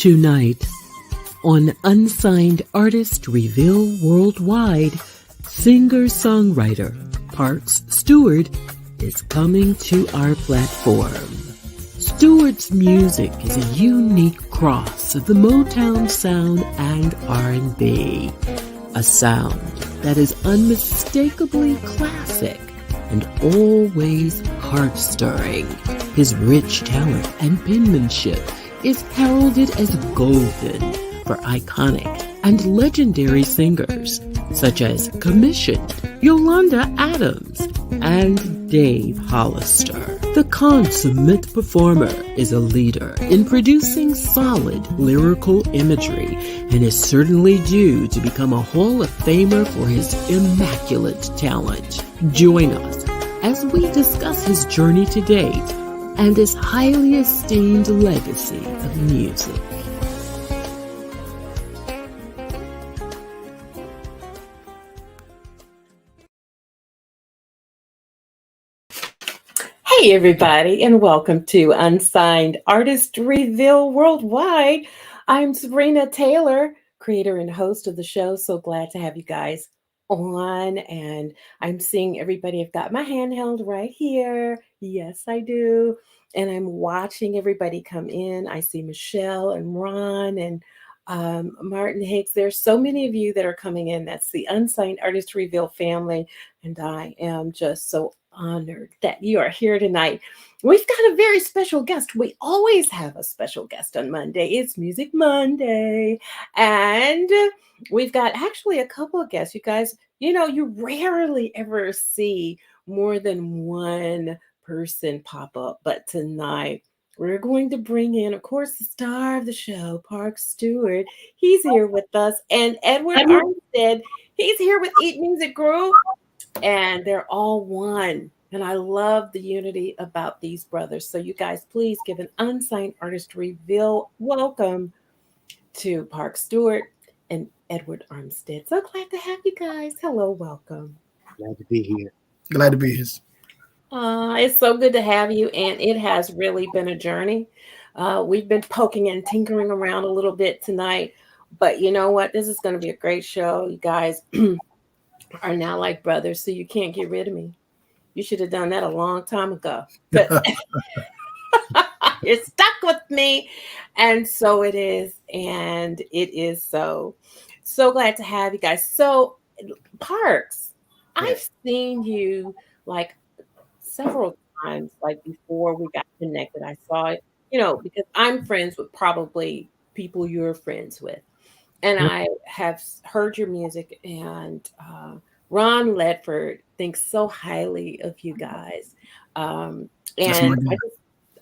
Tonight, on Unsigned Artist Reveal Worldwide, singer-songwriter Parks Stewart is coming to our platform. Stewart's music is a unique cross of the Motown sound and R&B, a sound that is unmistakably classic and always heart-stirring. His rich talent and penmanship is heralded as golden for iconic and legendary singers such as Commissioned, Yolanda Adams, and Dave Hollister. The consummate performer is a leader in producing solid lyrical imagery and is certainly due to become a Hall of Famer for his immaculate talent. Join us as we discuss his journey to date and his highly esteemed legacy of music. Hey everybody, and welcome to Unsigned Artist Reveal Worldwide. I'm Sabrina Taylor, creator and host of the show. So glad to have you guys on, and I'm seeing everybody. I've got my handheld right here. Yes, I do. And I'm watching everybody come in. I see Michelle and Ron and Martin Hicks. There's so many of you that are coming in. That's the Unsigned Artist Reveal family. And I am just so honored that you are here tonight. We've got a very special guest. We always have a special guest on Monday. It's Music Monday. And we've got actually a couple of guests. You guys, you rarely ever see more than one person pop up. But tonight, we're going to bring in, of course, the star of the show, Parks Stewart. He's here with us. And Edward Armstead, he's here with Eat Music Group. And they're all one. And I love the unity about these brothers. So you guys, please give an Unsigned Artist Reveal welcome to Park Stewart and Edward Armstead. So glad to have you guys. Hello, welcome. Glad to be here. Glad to be here. It's so good to have you. And it has really been a journey. We've been poking and tinkering around a little bit tonight. But you know what? This is going to be a great show. You guys are now like brothers, so you can't get rid of me. You should have done that a long time ago. But you're stuck with me. And so it is. And it is so glad to have you guys. So, Parks, I've seen you like several times, like before we got connected. I saw it, because I'm friends with probably people you're friends with. And I have heard your music, and Ron Ledford thinks so highly of you guys. And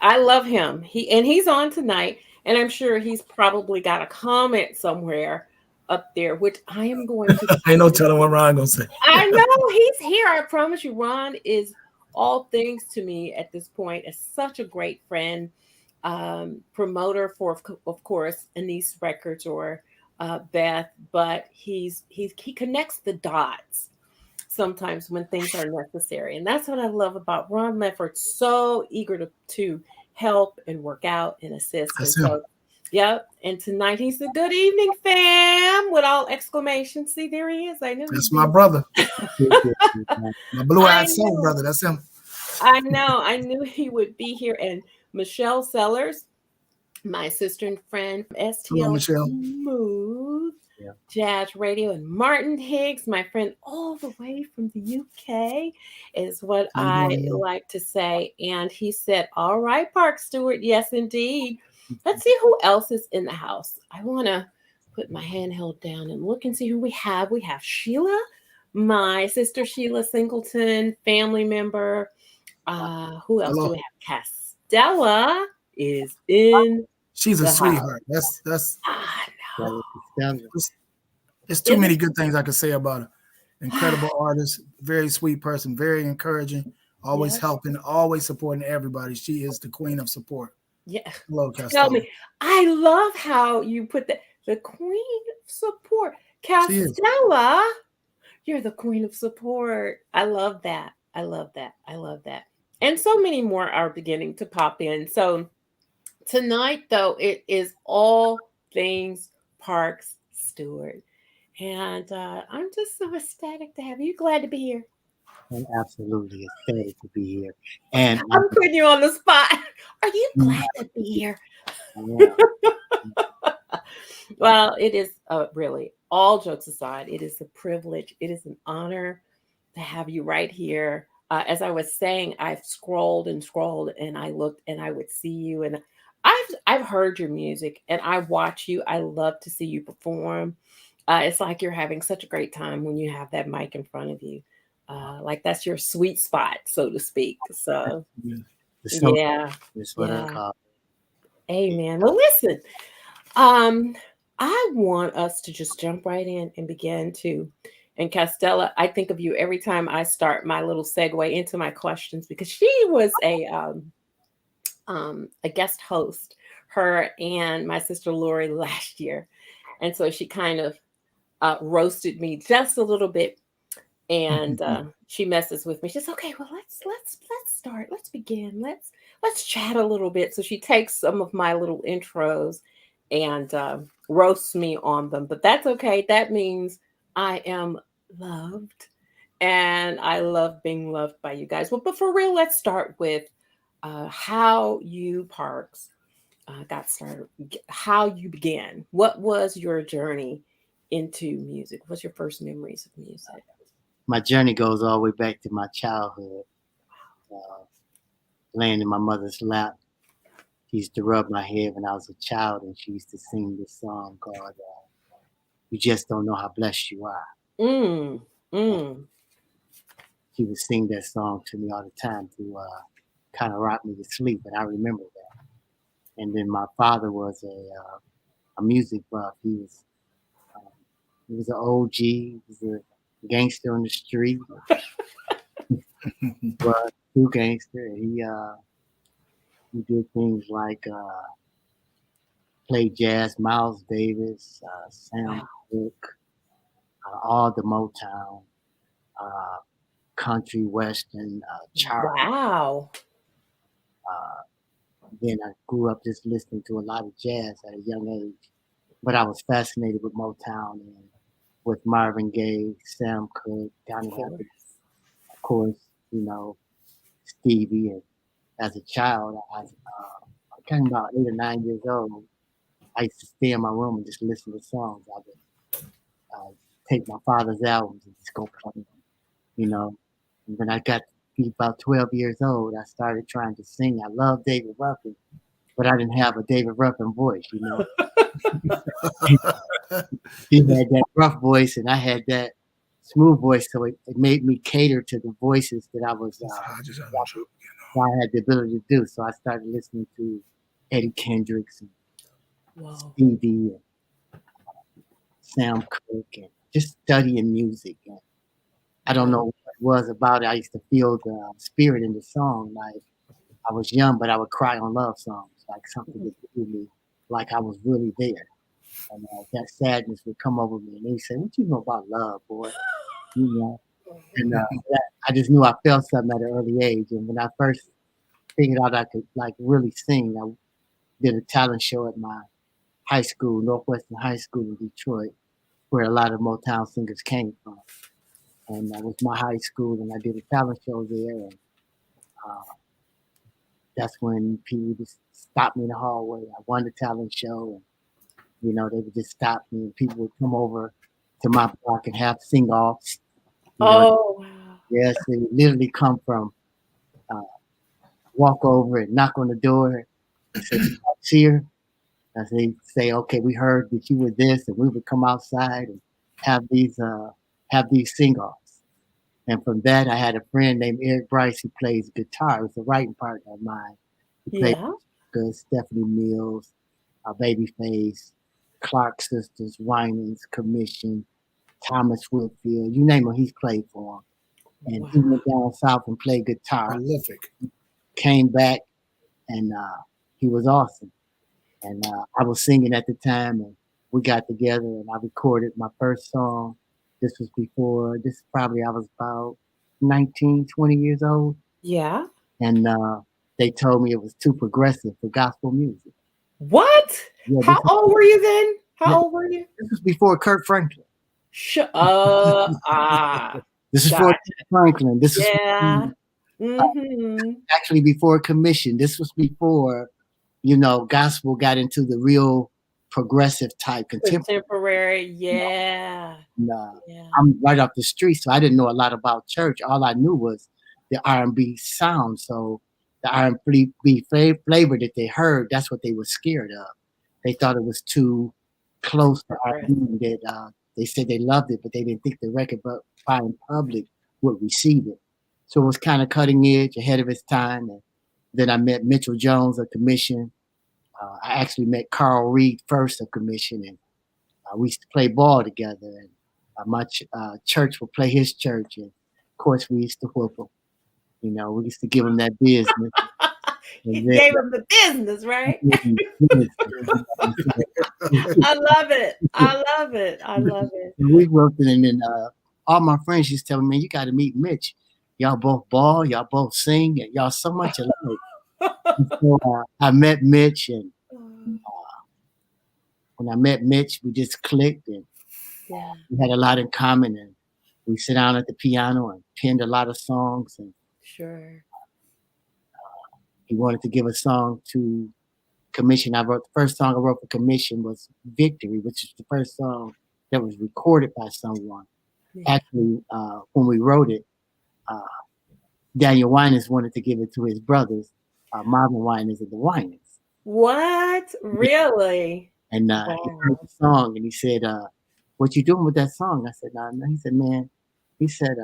I love him. He's on tonight, and I'm sure he's probably got a comment somewhere up there, which I am going to. I ain't no telling what Ron gonna say. I know he's here. I promise you, Ron is all things to me at this point. Is such a great friend, promoter for, of course, Anise Records or Beth, but he connects the dots sometimes when things are necessary, and that's what I love about Ron Ledford. So eager to help and work out and assist. And so, yep. And tonight he's the good evening fam with all exclamations. See, there he is. I knew that's my brother, my blue-eyed soul brother. That's him. I know. I knew he would be here. And Michelle Sellers, my sister and friend, STL Smooth Jazz Radio, and Martin Higgs, my friend all the way from the UK, is what I like to say. And he said, all right, Park Stewart, yes, indeed. Let's see who else is in the house. I want to put my handheld down and look and see who we have. We have Sheila, my sister Sheila Singleton, family member. Who else do we have? Castella is in. She's a sweetheart. That's. There's too many good things I could say about her. Incredible artist, very sweet person, very encouraging, always helping, always supporting everybody. She is the queen of support. Yeah. Hello, Castella. Tell me, I love how you put that. The queen of support, Castella. You're the queen of support. I love that. I love that. I love that. And so many more are beginning to pop in. So tonight, though, it is all things Parks Stewart. And I'm just so ecstatic to have you. Glad to be here. And absolutely ecstatic to be here. And I'm putting you on the spot. Are you I, glad to be here? I am. Well, it is really, all jokes aside, it is a privilege. It is an honor to have you right here. As I was saying, I've scrolled and scrolled, and I looked, and I would see you, and I've heard your music, and I watch you. I love to see you perform. It's like you're having such a great time when you have that mic in front of you. Like that's your sweet spot, so to speak. So The soul yeah, is what I yeah. call it. Amen. Well, listen. Um, I want us to just jump right in and begin to. And Castella, I think of you every time I start my little segue into my questions because she was a guest host, her and my sister Lori last year, and so she kind of roasted me just a little bit, and she messes with me. She's okay. Well, let's start. Let's begin. Let's chat a little bit. So she takes some of my little intros and roasts me on them, but that's okay. That means I am loved, and I love being loved by you guys. Well, but for real, let's start with how you Parks got started, how you began. What was your journey into music? What's your first memories of music? My journey goes all the way back to my childhood. Uh, Laying in my mother's lap. She used to rub my head when I was a child, and she used to sing this song called "You Just Don't Know How Blessed You Are." Mm, And mm. she would sing that song to me all the time to kind of rock me to sleep, and I remember that. And then my father was a music buff. Um, he was an OG. He was a gangster on the street, but true gangster. He did things like play jazz, Miles Davis, Sam Wow. Cooke, all the Motown, uh, country, western, Charlie. Wow. Uh, then I grew up just listening to a lot of jazz at a young age, but I was fascinated with Motown and with Marvin Gaye, Sam Cooke, Of Donny Hathaway, course. of course, Stevie. And as a child, I came about 8 or 9 years old. I used to stay in my room and just listen to songs. I would take my father's albums and just go play them, you know. And when I got to be about 12 years old, I started trying to sing. I love David Ruffin, but I didn't have a David Ruffin voice. He had that rough voice, and I had that smooth voice, so it made me cater to the voices that I had the ability to do. So I started listening to Eddie Kendricks and Whoa. Stevie and Sam Cooke and just studying music. And I don't Wow. know what it was about it. I used to feel the spirit in the song. Like I was young, but I would cry on love songs, like something would do me, like I was really there. And that sadness would come over me, and they say, "What you know about love, boy?" You know. And I just knew I felt something at an early age. And when I first figured out I could like really sing, I did a talent show at my high school, Northwestern High School in Detroit, where a lot of Motown singers came from. And that was my high school, and I did a talent show there. And uh, that's when people just stopped me in the hallway. I won the talent show, and they would just stop me, and people would come over to my block and have sing-offs. You know, Oh, wow. yes, they would literally come from uh, walk over and knock on the door and say, "Cheer." As they say, "Okay, we heard that you were this," and we would come outside and have these sing-offs. And from that, I had a friend named Eric Bryce who plays guitar. He was a writing partner of mine. He played Yeah. good Stephanie Mills, Babyface, Clark Sisters, Winans, Commission, Thomas Whitfield, you name him, he's played for him. And he Wow. went down south and played guitar, Prolific. came back, and he was awesome. And I was singing at the time, and we got together, and I recorded my first song. This probably I was about 19, 20 years old. Yeah. And they told me it was too progressive for gospel music. What? Yeah, How old were you then? yeah, How old were you? this was before Kurt Franklin. Ah, This is for gotcha. Kurt Franklin. This is Yeah. Mm-hmm. actually before Commission. This was before, gospel got into the real progressive type contemporary. Contemporary. Yeah. And, Yeah. I'm right off the street, so I didn't know a lot about church. All I knew was the R&B sound. So the R&B flavor that they heard, that's what they were scared of. They thought it was too close to R&B. That they said they loved it, but they didn't think the record buying public would receive it. So it was kind of cutting edge, ahead of its time. And then I met Mitchell Jones of Commission. I actually met Carl Reed first of Commission, and we used to play ball together. And my church would play his church, and of course we used to whoop them. We used to give them that business. He And then, gave him the business, right? I love it. I love it. I love it. we whooped it, and then all my friends used to tell me, "Man, you got to meet Mitch. Y'all both ball, y'all both sing, and y'all so much alike." So I met Mitch, and when I met Mitch, we just clicked, and Yeah. we had a lot in common, and we sit down at the piano and penned a lot of songs. And Sure. he wanted to give a song to Commission. The first song I wrote for Commission was Victory, which is the first song that was recorded by someone. Yeah. Actually, when we wrote it, Daniel Winans wanted to give it to his brothers, Marvin Winans and the Winans. What? Really? And he heard the song, and he said, "What you doing with that song?" I said, "No." He said, "Man," he said,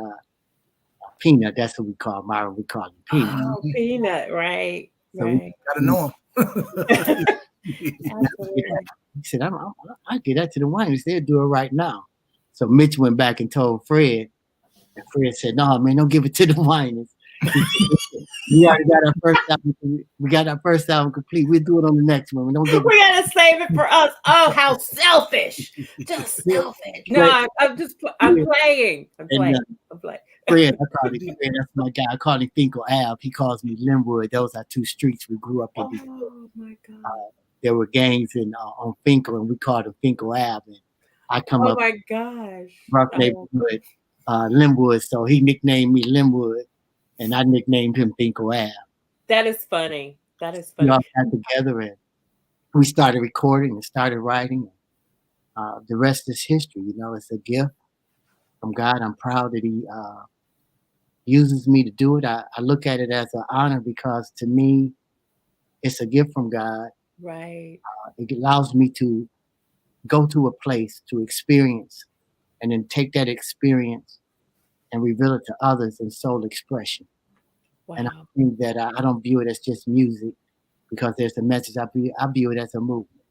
"Peanut." That's what we call Myron. We call him Peanut. Oh, Peanut, right? So right. Gotta know him. Absolutely. He said, "I'll get that to the Winans. They'll do it right now." So Mitch went back and told Fred, and Fred said, "No, man, don't give it to the Winans. We already got our first album. We got our first album complete. We'll do it on the next one. We don't give We gotta save it for us. Oh, how selfish! Just selfish. No, I'm playing. I'm playing. I'm playing. Fred, I call him Fred. That's my guy. I call him Finkel Ave. He calls me Linwood. Those are two streets we grew up in. Oh my God. There were gangs on Finkel, and we called them Finkel Ave. And I come up. Oh my gosh. Rough neighborhood, Linwood. So he nicknamed me Linwood, and I nicknamed him Finkel Ave. That is funny. That is funny. We all got together, and we started recording and started writing. The rest is history. It's a gift from God. I'm proud that He uses me to do it. I look at it as an honor because to me, it's a gift from God. Right. It allows me to go to a place to experience and then take that experience and reveal it to others in soul expression. Wow. And I think that I don't view it as just music because there's a message. I view it as a movement.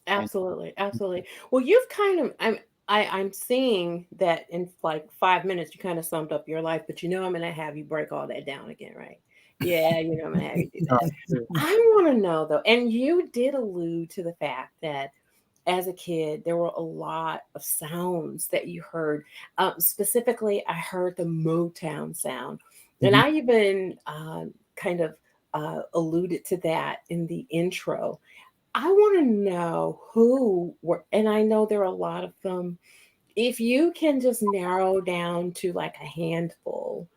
Absolutely. Absolutely. Well, you've kind of, I'm seeing that in like 5 minutes, you kind of summed up your life, but I'm going to have you break all that down again, right? Yeah, I'm going to have you do that. I want to know though, and you did allude to the fact that as a kid, there were a lot of sounds that you heard. Specifically, I heard the Motown sound. And I even kind of alluded to that in the intro. I want to know who were, and I know there are a lot of them. If you can just narrow down to like a handful,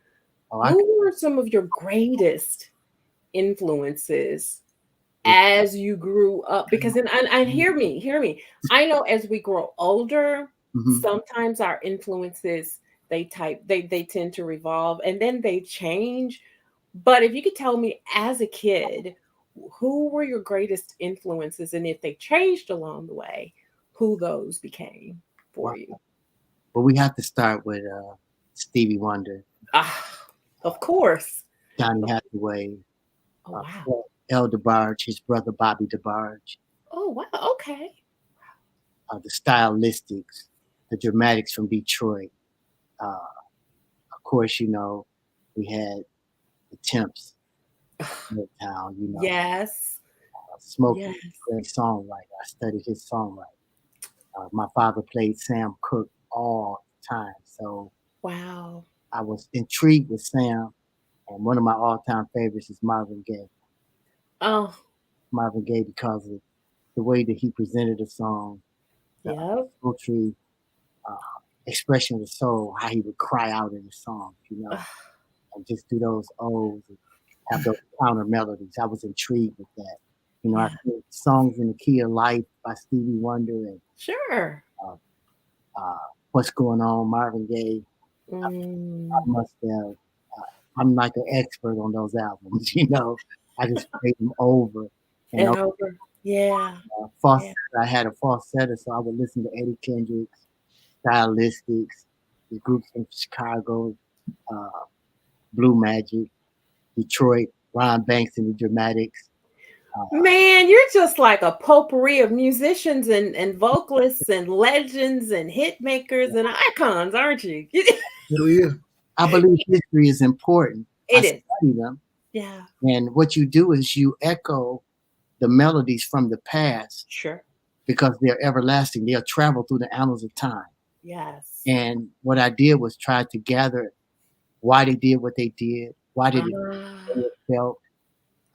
who were some of your greatest influences as you grew up? Because and hear me. I know as we grow older, sometimes our influences they tend to revolve and then they change. But if you could tell me as a kid, who were your greatest influences, and if they changed along the way, who those became for you? Well, we have to start with Stevie Wonder. Of course. Johnny Hathaway. Oh, wow. El DeBarge, his brother Bobby DeBarge. Oh, wow. Okay. The stylistics, the dramatics from Detroit. Of course, we had the Temps, Town, Yes. Smokey, great songwriter. I studied his songwriting. My father played Sam Cooke all the time. So wow. I was intrigued with Sam. And one of my all-time favorites is Marvin Gaye. Oh. Marvin Gaye because of the way that he presented the song, the Yep. poetry, uh, expression of the soul, how he would cry out in the song, and just do those O's and have those counter melodies. I was intrigued with that. I Yeah. think songs in the key of life by Stevie Wonder and Sure. uh, What's Going On, Marvin Gaye. I Mm. must have. I'm like an expert on those albums. I just played them over and And over. over. Yeah. Falsetto. Yeah. I had a falsetto, so I would listen to Eddie Kendricks, Stylistics, the groups from Chicago, uh, Blue Magic, Detroit, Ron Banks and the Dramatics. Man, you're just like a potpourri of musicians and vocalists and legends and hit makers and icons, aren't you? Hell yeah. I believe history is important. I It is. study them, Yeah. and what you do is you echo the melodies from the past Sure. because they're everlasting. They'll travel through the annals of time. Yes. And what I did was try to gather why they did what they did, why did it Ah. felt,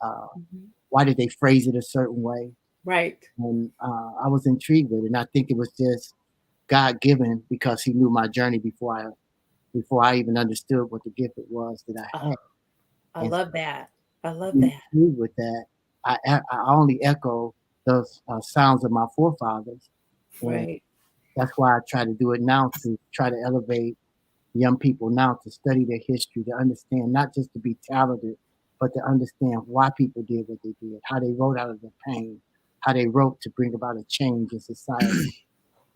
uh, Mhm. why did they phrase it a certain way, Right. and I was intrigued with it. And I think it was just God given because He knew my journey before I even understood what the gift it was that I Oh, had. I And love that. I love being that. intrigued with that, I only echo those sounds of my forefathers, and Right. that's why I try to do it now to try to elevate young people now to study their history, to understand, not just to be talented, but to understand why people did what they did, how they wrote out of their pain, how they wrote to bring about a change in society,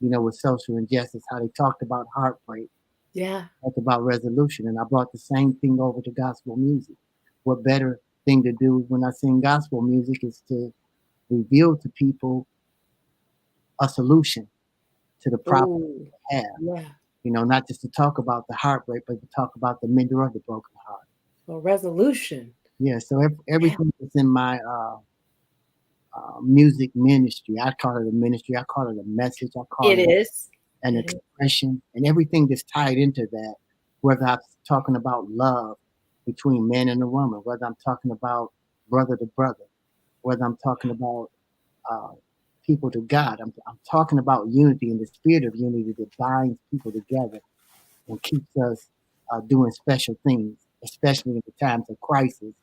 with social injustice, how they talked about heartbreak, Yeah. talked about resolution. And I brought the same thing over to gospel music. What better thing to do when I sing gospel music is to reveal to people a solution to the problem Oh, they have. yeah. Not just to talk about the heartbreak, but to talk about the mender of the broken heart. Well, resolution. Yeah, so Yeah. everything that's in my music ministry, I call it a ministry, I call it a message, I call It it is. an It is. expression, and everything that's tied into that, whether I'm talking about love between man and a woman, whether I'm talking about brother to brother, whether I'm talking about uh, people to God, I'm talking about unity and the spirit of unity that binds people together and keeps us doing special things, especially in the times of crisis,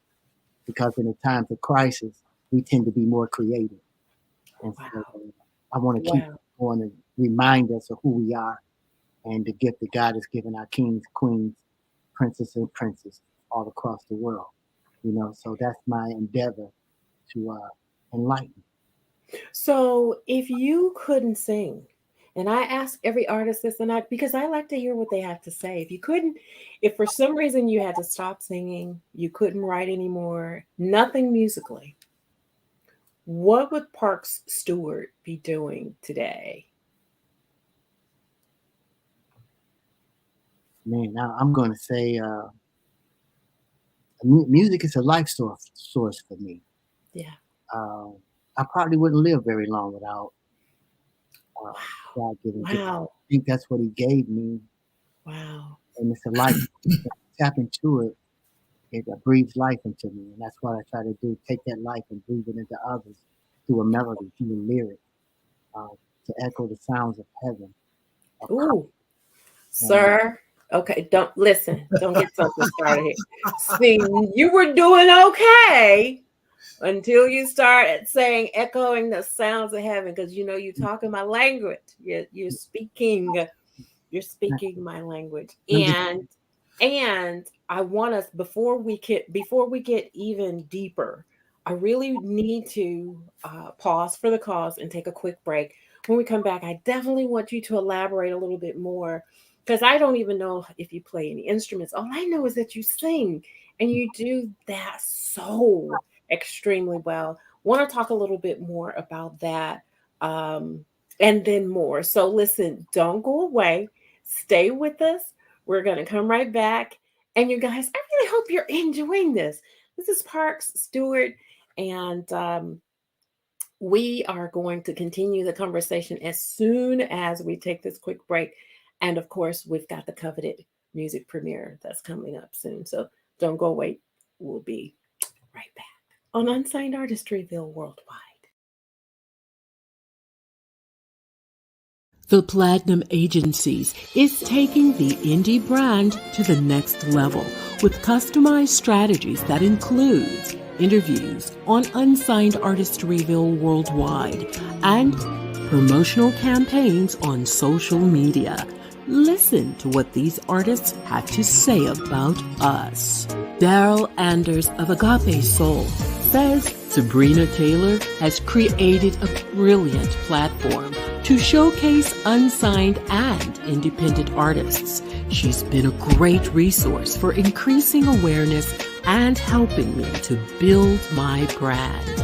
because in the times of crisis, we tend to be more creative. And so Wow. I want to keep Wow. going to remind us of who we are and the gift that God has given our kings, queens, princesses, and princes all across the world. So that's my endeavor to enlighten. So if you couldn't sing, and I ask every artist this, and because I like to hear what they have to say. If for some reason you had to stop singing, you couldn't write anymore, nothing musically, what would Parks Stewart be doing today? Man, now I'm going to say music is a life source for me. Yeah. Uh, I probably wouldn't live very long without uh, God-given gift. Wow. I think that's what He gave me, Wow. and it's a life. Tap into it, it breathes life into me, and that's what I try to do. Take that life and breathe it into others through a melody, through a lyric, uh, to echo the sounds of heaven. Of Christ. Ooh, And sir. Okay, don't listen. Don't get something started here. See, you were doing okay until you start saying echoing the sounds of heaven, because you're talking my language. You're speaking my language. And I want us, before we get even deeper, I really need to pause for the cause and take a quick break. When we come back, I definitely want you to elaborate a little bit more, because I don't even know if you play any instruments. All I know is that you sing, and you do that so extremely well. Want to talk a little bit more about that, um, and then more. So listen, don't go away. Stay with us. We're going to come right back. And you guys, I really hope you're enjoying this. This is Parks Stewart, and we are going to continue the conversation as soon as we take this quick break. And of course, we've got the coveted music premiere that's coming up soon. So don't go away. We'll be right back on Unsigned Artistryville Worldwide. The Platinum Agencies is taking the indie brand to the next level with customized strategies that includes interviews on unsigned artist reveal worldwide and promotional campaigns on social media. Listen to what these artists have to say about us. Daryl Anders of Agape Soul says Sabrina Taylor has created a brilliant platform to showcase unsigned and independent artists. She's been a great resource for increasing awareness and helping me to build my brand.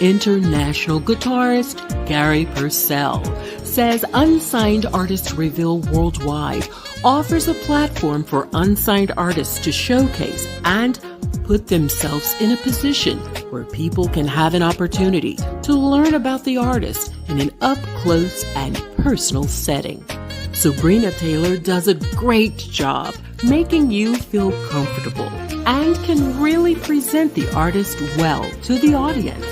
International guitarist Gary Purcell says Unsigned Artist Reveal Worldwide offers a platform for unsigned artists to showcase and put themselves in a position where people can have an opportunity to learn about the artist in an up-close and personal setting. Sabrina Taylor does a great job making you feel comfortable and can really present the artist well to the audience.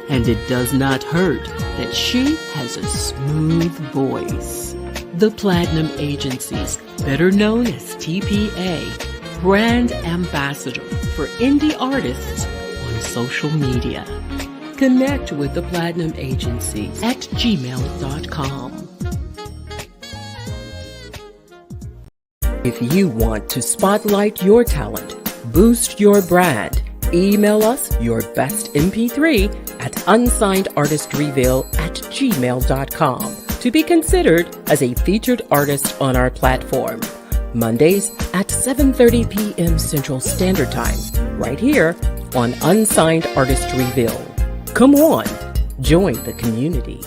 And it does not hurt that she has a smooth voice. The Platinum Agencies, better known as TPA, brand ambassador for indie artists on social media. Connect with the Platinum Agencies at gmail.com. If you want to spotlight your talent, boost your brand, email us your best MP3 at unsignedartistreveal@gmail.com to be considered as a featured artist on our platform. Mondays at 7:30 p.m. Central Standard Time, right here on Unsigned Artist Reveal. Come on, join the community.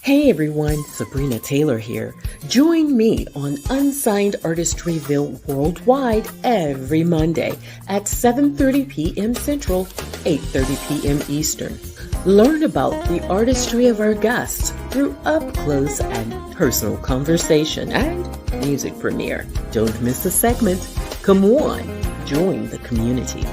Hey everyone, Sabrina Taylor here. Join me on Unsigned Artist Reveal Worldwide every Monday at 7:30 p.m. Central, 8:30 p.m. Eastern. Learn about the artistry of our guests through up-close and personal conversation and music premiere. Don't miss a segment. Come on, join the community.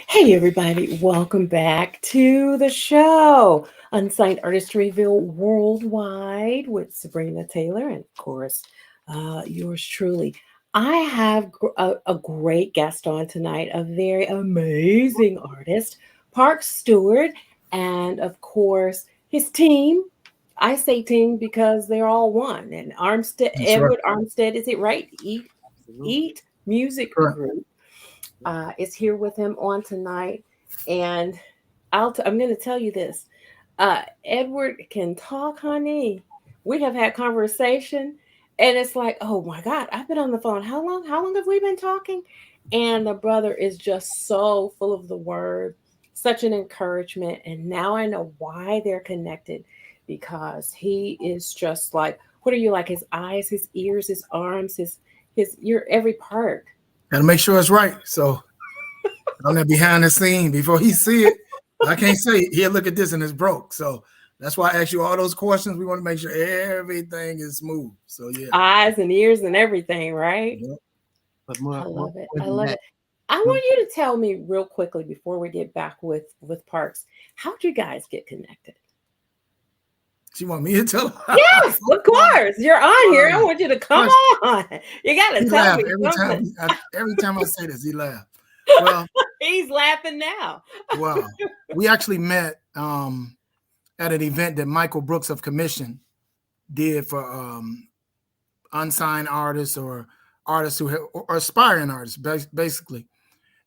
Hey everybody, welcome back to the show. Unsigned Artist Reveal Worldwide with Sabrina Taylor and of course, yours truly. I have a great guest on tonight, a very amazing artist, Park Stewart, and of course his team. I say team because they're all one. And Edward Armstead, is it right? Eat Music Group. Is here with him on tonight, and I'm going to tell you this: Edward can talk, honey. We have had conversation, and it's like, oh my God, I've been on the phone. How long? How long have we been talking? And the brother is just so full of the word, such an encouragement. And now I know why they're connected, because he is just like, what are you like? His eyes, his ears, his arms, your every part. Got to make sure it's right. So I'm there behind the scene before he see it. I can't say, here, look at this, and it's broke. So that's why I asked you all those questions. We want to make sure everything is smooth. So yeah, eyes and ears and everything, right? Yep. But more, I love it. more I than love that, it. I want you to tell me real quickly before we get back with Parks, how'd you guys get connected? She want me to tell her? Yes, of course. You're on here. I want you to come on. You got to tell me every time I say this, he laughs. Well, he's laughing now. Wow. We actually met at an event that Michael Brooks of Commission did for unsigned artists or artists or aspiring artists, basically.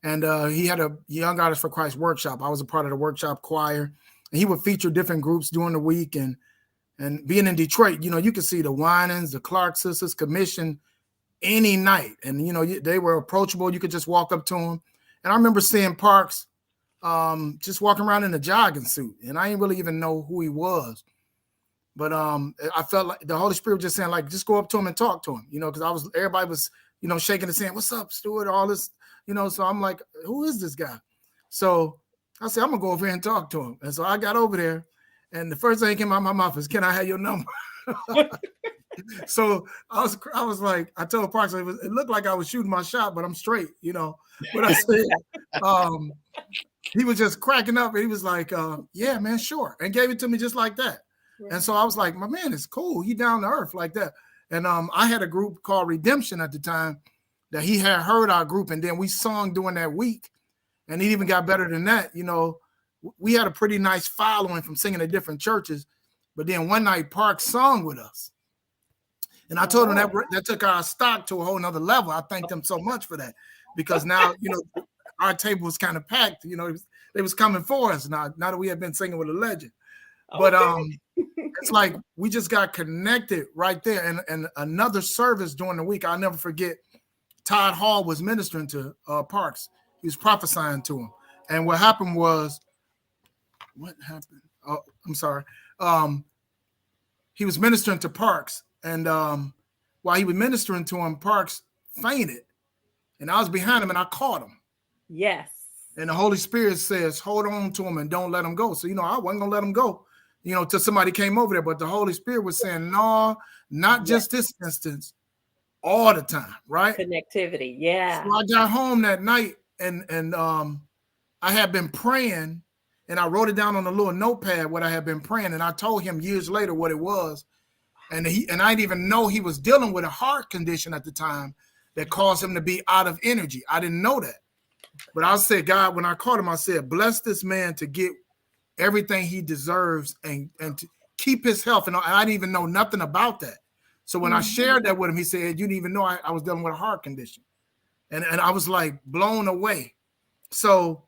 And he had a Young Artists for Christ workshop. I was a part of the workshop choir, and he would feature different groups during the week. And being in Detroit, you could see the Winans, the Clark Sisters, Commission any night. And, they were approachable. You could just walk up to them. And I remember seeing Parks just walking around in a jogging suit. And I didn't really even know who he was. But I felt like the Holy Spirit was just saying, like, just go up to him and talk to him, because everybody was, shaking and saying, what's up, Stewart? All this, so I'm like, who is this guy? So I said, I'm going to go over here and talk to him. And so I got over there, And the first thing that came out of my mouth is, "Can I have your number?" So I was like, I told Parks, it looked like I was shooting my shot, but I'm straight, you know. But I said, um, he was just cracking up. And he was like, "Yeah, man, sure," and gave it to me just like that. Right. And so I was like, "My man is cool. He down to earth like that." And I had a group called Redemption at the time that he had heard our group, and then we sung during that week, and it even got better than that. You know, we had a pretty nice following from singing at different churches. But then one night, Parks sung with us. And I told him that took our stock to a whole nother level. I thanked them so much for that, because now, you know, our table was kind of packed. You know, they was coming for us now that we had been singing with a legend. But it's like we just got connected right there. And another service during the week, I'll never forget, Todd Hall was ministering to Parks. He was prophesying to him. And what happened was, Oh, I'm sorry. He was ministering to Parks. And while he was ministering to him, Parks fainted. And I was behind him and I caught him. Yes. And the Holy Spirit says, hold on to him and don't let him go. So, you know, I wasn't going to let him go, you know, till somebody came over there. But the Holy Spirit was saying, no, not just this instance, all the time, right? Connectivity, yeah. So I got home that night and I had been praying, and I wrote it down on a little notepad what I had been praying. And I told him years later what it was. And I didn't even know he was dealing with a heart condition at the time that caused him to be out of energy. I didn't know that. But I said, God, when I called him, I said, bless this man to get everything he deserves and to keep his health. And I didn't even know nothing about that. So when I shared that with him, he said, you didn't even know I was dealing with a heart condition. And I was like blown away. So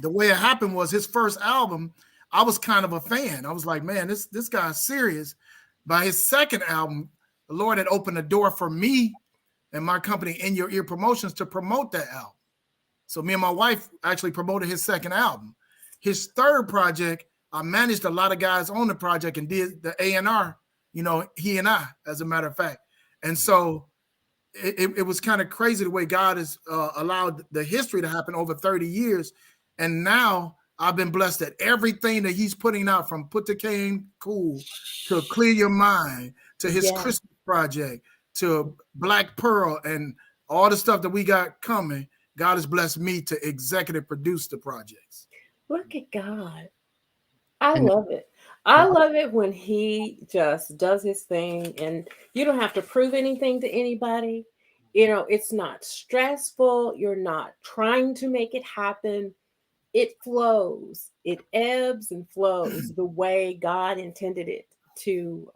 the way it happened was his first album, I was kind of a fan. I was like, man, this guy's serious. By his second album, the Lord had opened the door for me and my company, In Your Ear Promotions, to promote that album. So me and my wife actually promoted his second album. His third project, I managed a lot of guys on the project and did the A&R, you know, he and I, as a matter of fact. And so it was kind of crazy the way God has allowed the history to happen over 30 years. And now I've been blessed that everything that he's putting out, from Put the Cane Cool to Clear Your Mind to his Christmas project to Black Pearl and all the stuff that we got coming, God has blessed me to executive produce the projects. Look at God. I love it. I love it when he just does his thing and you don't have to prove anything to anybody. You know, it's not stressful. You're not trying to make it happen. It flows. It ebbs and flows the way God intended it to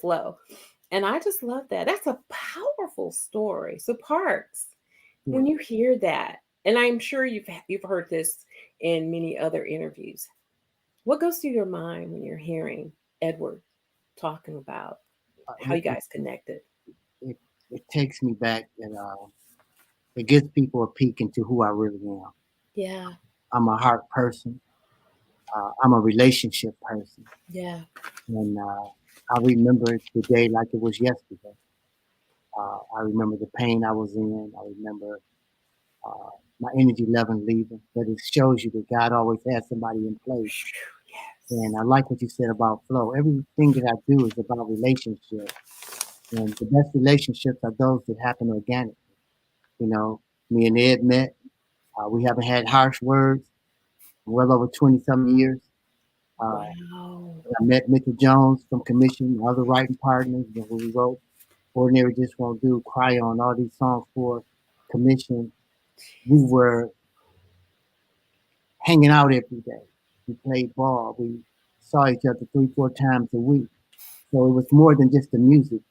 flow. And I just love that. That's a powerful story. So Parks, when you hear that, and I'm sure you've heard this in many other interviews, what goes through your mind when you're hearing Edward talking about how you guys connected? It takes me back, and it gives people a peek into who I really am. Yeah. I'm a heart person. I'm a relationship person. Yeah. And I remember the day like it was yesterday. I remember the pain I was in. I remember my energy level leaving. But it shows you that God always has somebody in place. Yes. And I like what you said about flow. Everything that I do is about relationships. And the best relationships are those that happen organically. You know, me and Ed met. We haven't had harsh words well over 20-some years. Wow. I met Mitchell Jones from Commission, other writing partners, who we wrote Ordinary Just Won't Do, Cry On, all these songs for Commission. We were hanging out every day. We played ball. We saw each other 3-4 times a week. So it was more than just the music.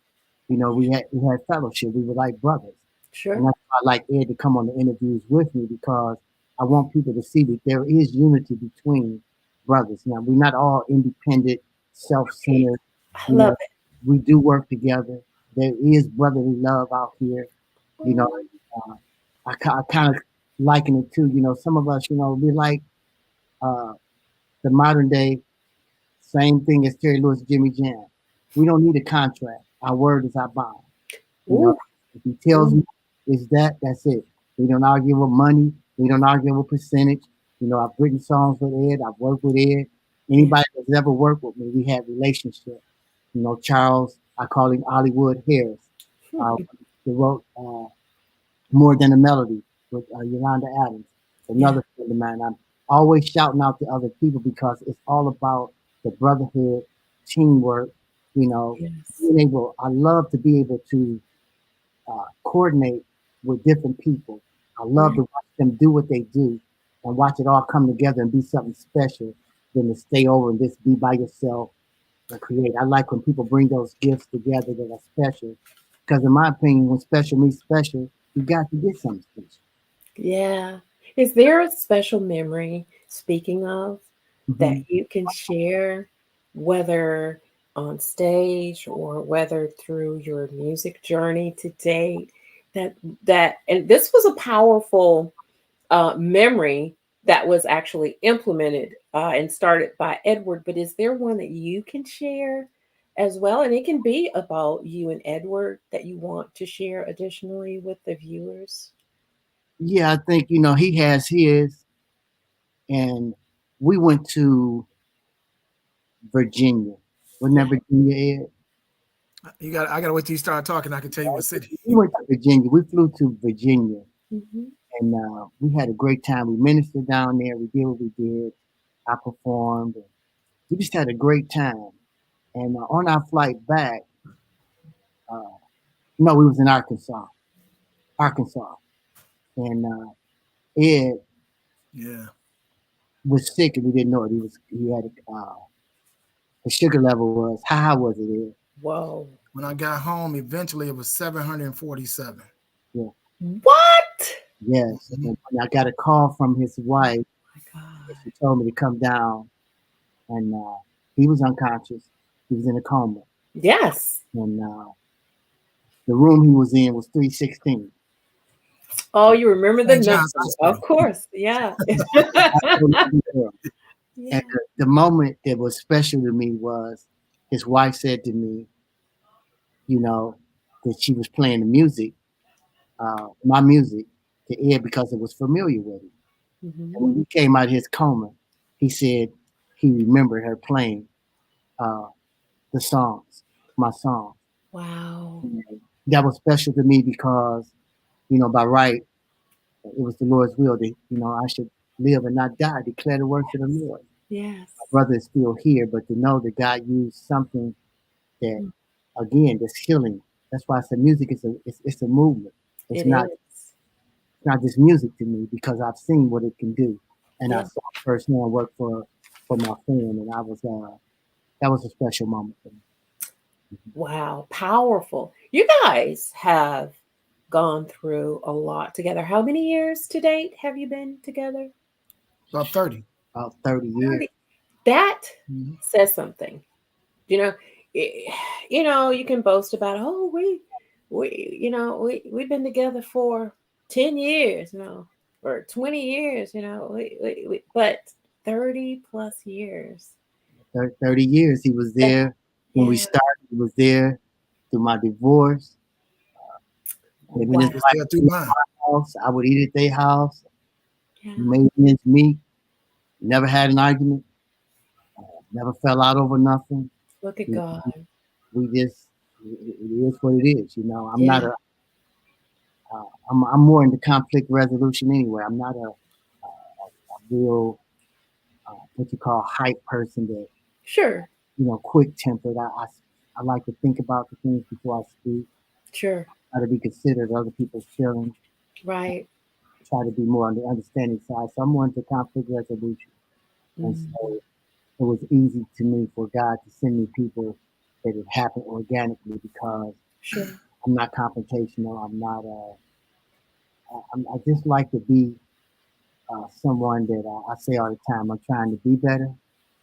You know, we had fellowship. We were like brothers. Sure. And that's why I like Ed to come on the interviews with me, because I want people to see that there is unity between brothers. Now, we're not all independent, self-centered. I love it. We do work together. There is brotherly love out here. You know, I kind of liken it to, you know, some of us, you know, we're like the modern day, same thing as Terry Lewis, Jimmy Jam. We don't need a contract. Our word is our bond. You know, if he tells me it's that's it. We don't argue with money. We don't argue with percentage. You know, I've written songs with Ed. I've worked with Ed. Yeah. Anybody that's ever worked with me, we had relationships. You know, Charles, I call him Hollywood Harris. Uh, he wrote More Than a Melody with Yolanda Adams, Yeah. another friend of mine. I'm always shouting out to other people because it's all about the brotherhood, teamwork, you know, Yes. being able, I love to be able to coordinate with different people. I love Yeah. to watch them do what they do and watch it all come together and be something special than to stay over and just be by yourself and create. I like when people bring those gifts together that are special because, in my opinion, when special meets special, you got to get something special. Yeah. Is there a special memory, speaking of, that Hmm. you can share, whether on stage or whether through your music journey to date? That and this was a powerful memory that was actually implemented and started by Edward. But is there one that you can share as well? And it can be about you and Edward that you want to share additionally with the viewers. Yeah, I think, you know, he has his, and we went to Virginia. Wasn't that Yeah. Virginia, Ed? I gotta wait till you start talking. I can tell you what city. We went to Virginia. We flew to Virginia, Hmm. and we had a great time. We ministered down there. We did what we did. I performed. And we just had a great time. And on our flight back, uh, no, we was in Arkansas, and Ed Yeah. was sick and we didn't know it. He had his sugar level was how high was it, Ed? Whoa. When I got home, eventually it was 747. Yeah, What? yes. Mhm. And I got a call from his Oh wife, my God. and she told me to come down, and he was unconscious. He was in a coma, Yes. and the room he was in was 316. Oh, you remember the St. number. John's Of Hospital. course. Yeah. And Yeah. the moment that was special to me was his wife said to me, you know, that she was playing the music, my music, to Ed because it was familiar with him. Hmm. And when he came out of his coma, he said he remembered her playing uh, the songs, my songs. Wow. And that was special to me because, you know, by right, it was the Lord's will that, you know, I should live and not die, declare the works of the Lord. My Yes. brother is still here, but to know that God used something that, Mm. again, that's healing. That's why I said music is it's a movement. It's It not is. it's not just music to me because I've seen what it can do, and I Yeah. saw firsthand work for my friend, and I was that was a special moment for me. Wow. Powerful. You guys have gone through a lot together. How many years to date have you been together? About 30. About 30 years. 30. That Mhm. says something. You know, eh, you can boast about, oh, we've been together for 10 years, or 20 years, but 30 plus years. 30 years. He was That, there when we yeah. started. He was there through my divorce. Him and his Wow. It's wife there would through eat at mine. my house. I would eat at their house. Yeah. We made ends meet. Never had an argument. Never fell out over nothing. Look at We, God. we just it is what it is. You know, I'm not Yeah. a I'm more into conflict resolution anyway. I'm not a real what you call hype person that Sure. quick tempered. I like to think about the things before I speak. Sure. Try to be considerate of other people's feelings. Right. Try to be more on the understanding side. So I'm more into conflict resolution, and Mm, so it was easy to me for God to send me people that it happened organically because sure. I'm not confrontational. I'm not. I just like to be someone that I say all the time. I'm trying to be better,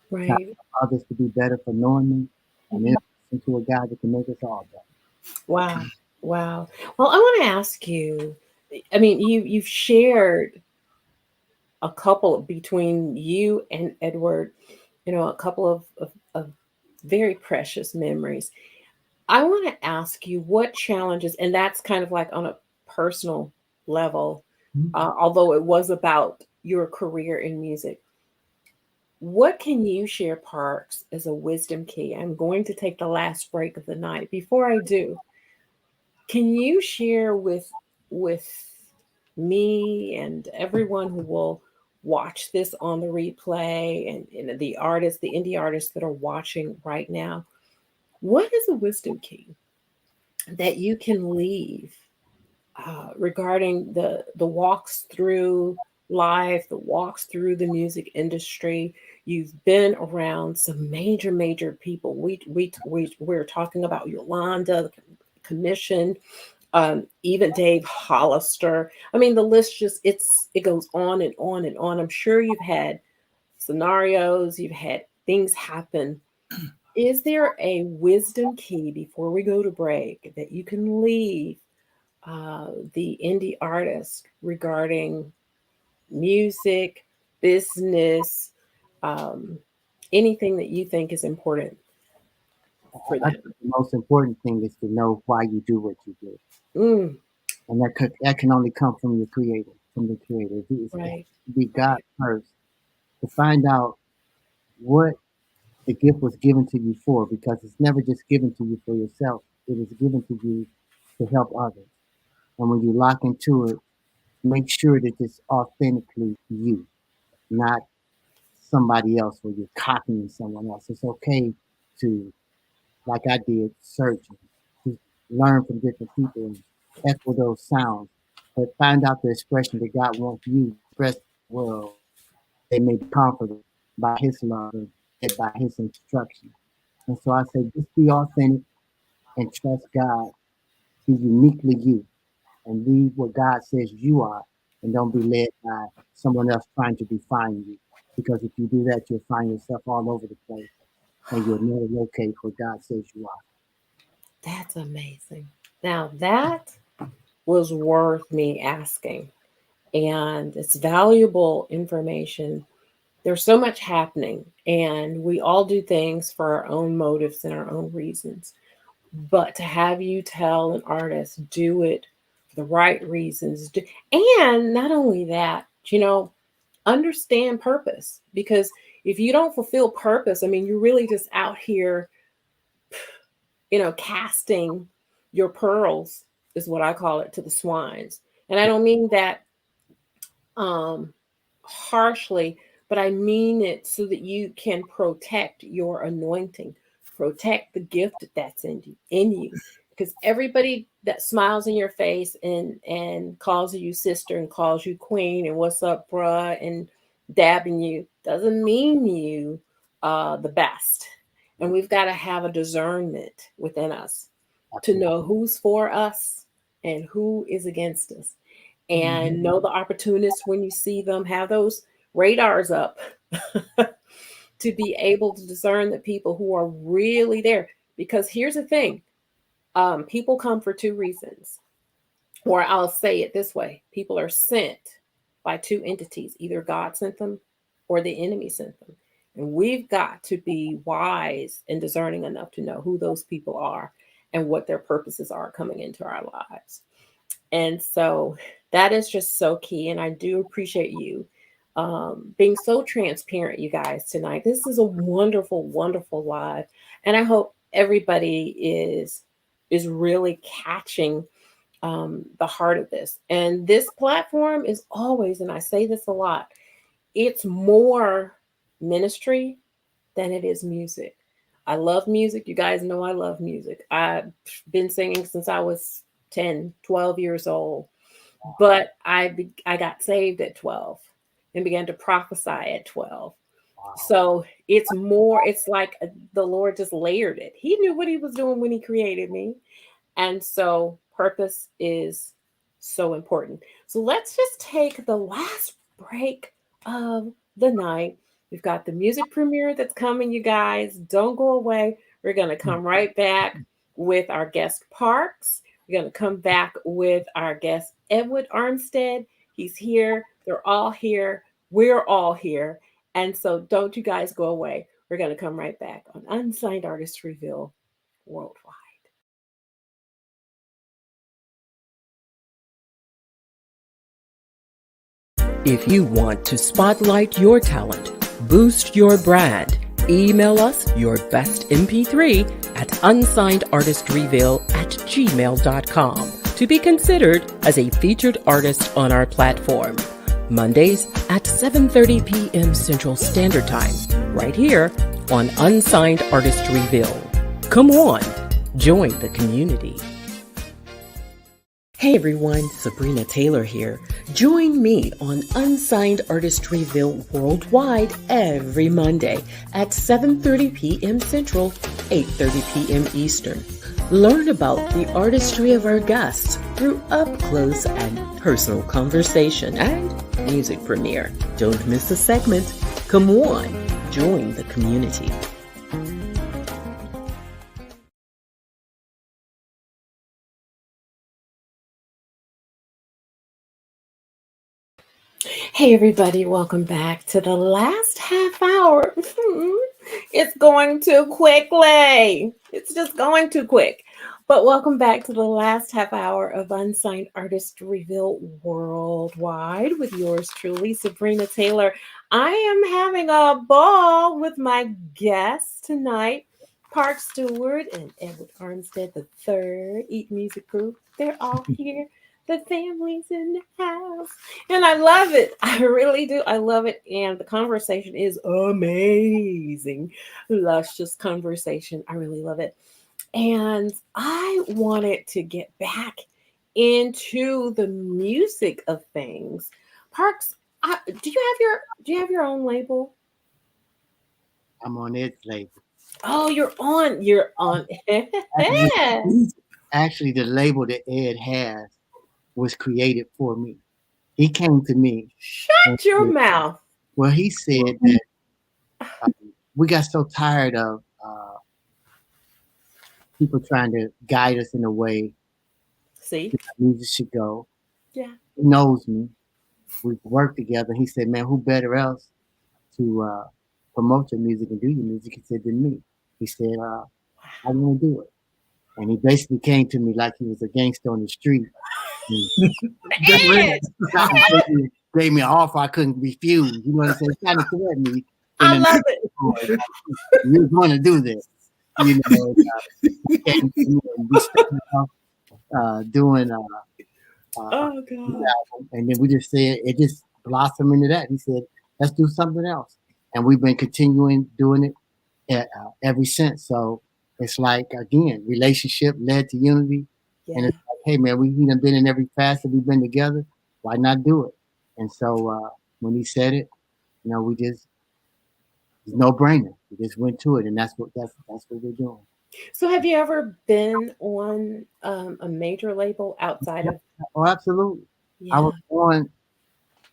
trying Right. for others to be better for knowing me, and then Mhm. into a God that can make us all better. Wow. Wow. Well, I want to ask you, I mean, you've shared a couple between you and Edward, a couple of very precious memories. I want to ask you what challenges, and that's kind of like on a personal level, Mhm. although it was about your career in music. What can you share, Parks, as a wisdom key? I'm going to take the last break of the night. Before I do, can you share with me and everyone who will watch this on the replay, and the artists, the indie artists that are watching right now, what is a wisdom key that you can leave regarding the walks through life, the walks through the music industry? You've been around some major people. We're talking about Yolanda, the commission, even Dave Hollister. I mean, the list just it goes on and on and on. I'm sure you've had scenarios, you've had things happen. Is there a wisdom key before we go to break that you can leave the indie artist regarding music, business, um, anything that you think is important for I them? think the most important thing is to know why you do what you do, Mm, and that can only come from your creator, from the creator. It has right, to be God right. first to find out what the gift was given to you for, because it's never just given to you for yourself. It is given to you to help others. And when you lock into it, make sure that it's authentically you, not somebody else or you're copying someone else. It's okay to, like I did, search and to learn from different people and echo those sounds, but find out the expression that God wants you to express to the world. They may be comforted by His love and led by His instruction. And so I say, just be authentic and trust God. Be uniquely you and be what God says you are, and don't be led by someone else trying to define you. Because if you do that, you'll find yourself all over the place and you'll never locate what God says you are. That's amazing. Now that was worth me asking, and it's valuable information. There's so much happening, and we all do things for our own motives and our own reasons. But to have you tell an artist, do it for the right reasons, and not only that, understand purpose. Because if you don't fulfill purpose, I mean, you're really just out here, casting your pearls, is what I call it, to the swines. And I don't mean that um, harshly, but I mean it so that you can protect your anointing, protect the gift that's in you. Because everybody that smiles in your face and calls you sister and calls you queen and what's up, bruh, and dabbing you doesn't mean you the best. And we've got to have a discernment within us to Absolutely. know who's for us and who is against us, Mhm. and know the opportunists when you see them, have those radars up to be able to discern the people who are really there. Because here's the thing, people come for two reasons, or I'll say it this way: people are sent by two entities, either God sent them or the enemy sent them. And we've got to be wise and discerning enough to know who those people are and what their purposes are coming into our lives. And so that is just so key. And I do appreciate you being so transparent, you guys, tonight. This is a wonderful, wonderful live. And I hope everybody is really catching the heart of this. And this platform is always, and I say this a lot, it's more ministry than it is music. I love music. You guys know I love music. I've been singing since I was 10, 12 years old. But I got saved at 12 and began to prophesy at 12. Wow. So it's more, it's like the Lord just layered it. He knew what he was doing when he created me. And so purpose is so important. So let's just take the last break of the night. We've got the music premiere that's coming, you guys. Don't go away. We're going to come right back with our guest Parks. We're going to come back with our guest Edward Armstead. He's here. They're all here. We're all here. And so don't you guys go away. We're going to come right back on Unsigned Artist Reveal Worldwide. If you want to spotlight your talent, Boost your brand. Email us your best MP3 at unsignedartistreveal@gmail.com to be considered as a featured artist on our platform. Mondays at 7:30 p.m. Central Standard Time, right here on Unsigned Artist Reveal. Come on, join the community. Hey everyone, Sabrina Taylor here. Join me on Unsigned Artist Reveal Worldwide every Monday at 7:30 p.m. Central, 8:30 p.m. Eastern. Learn about the artistry of our guests through up-close and personal conversation and music premiere. Don't miss a segment. Come on, join the community. Hey everybody, welcome back to the last half hour. It's going too quickly. It's just going too quick. But welcome back to the last half hour of Unsigned Artist Reveal Worldwide with yours truly, Sabrina Taylor. I am having a ball with my guests tonight, Park Stewart and Edward Armstead III, Eat Music Group. They're all here. The family's in the house. And I love it. I really do. I love it. And the conversation is amazing. Luscious conversation. I really love it. And I wanted to get back into the music of things. Parks, do you have your own label? I'm on Ed's label. Oh, you're on. Actually, the label that Ed has was created for me. He came to me. Shut your mouth. Well, he said that we got so tired of people trying to guide us in a way See? that music should go. Yeah. He knows me. We've worked together. He said, man, who better else to promote your music and do your music? He said, than me. He said, I want to do it. And he basically came to me like he was a gangster on the street. Gave me an offer I couldn't refuse. You know what I'm saying? Kind of threatened me. I love it. You're going to do this. You know, came to me and we started off doing Oh God. album, and then we just said it just blossomed into that. He said, "Let's do something else," and we've been continuing doing it ever since. So it's like again, relationship led to unity, and it's like, hey man, we done been in every facet we've been together. Why not do it? And so when he said it, you know, it's no brainer. We just went to it, and that's what we're doing. So have you ever been on a major label outside of? Oh, absolutely. Yeah. I was on.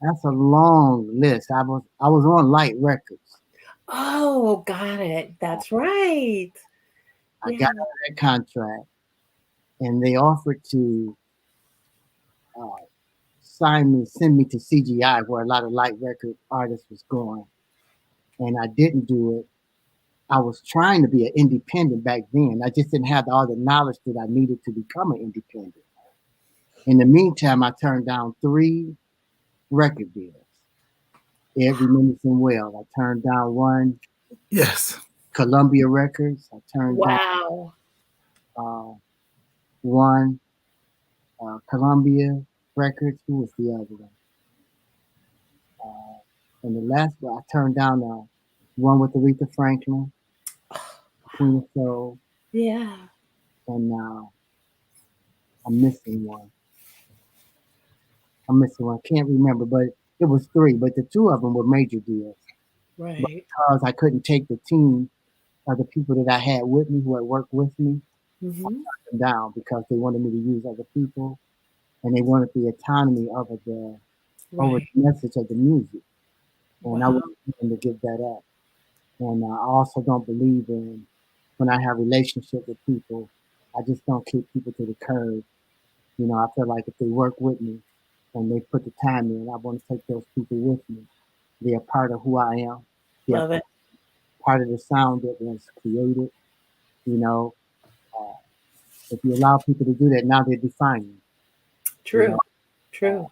That's a long list. I was on Light Records. Oh, got it. That's right. I got out of that contract, and they offered to send me to CGI, where a lot of Light Record artists was going, and I didn't do it. I was trying to be an independent back then. I just didn't have all the knowledge that I needed to become an independent. In the meantime, I turned down 3 record deals. Ed remembers them well. I turned down one. Yes. Columbia Records. I turned Wow. down one. Columbia Records. Who was the other one? And the last one, I turned down one with Aretha Franklin, Queen of Soul, Yeah. and I'm missing one. Can't remember, but it was 3. But the 2 of them were major deals. Right. But because I couldn't take the team of the people that I had with me who had worked with me, I turned them down because they wanted me to use other people, and they wanted the autonomy of the over the message of the music. And I wasn't willing to give that up. And I also don't believe in when I have relationship with people, I just don't kick people to the curb. You know, I feel like if they work with me and they put the time in, I want to take those people with me. They're part of who I am. They're Love it. part of the sound that was created. You know, if you allow people to do that, now they're defining. True. You know, True.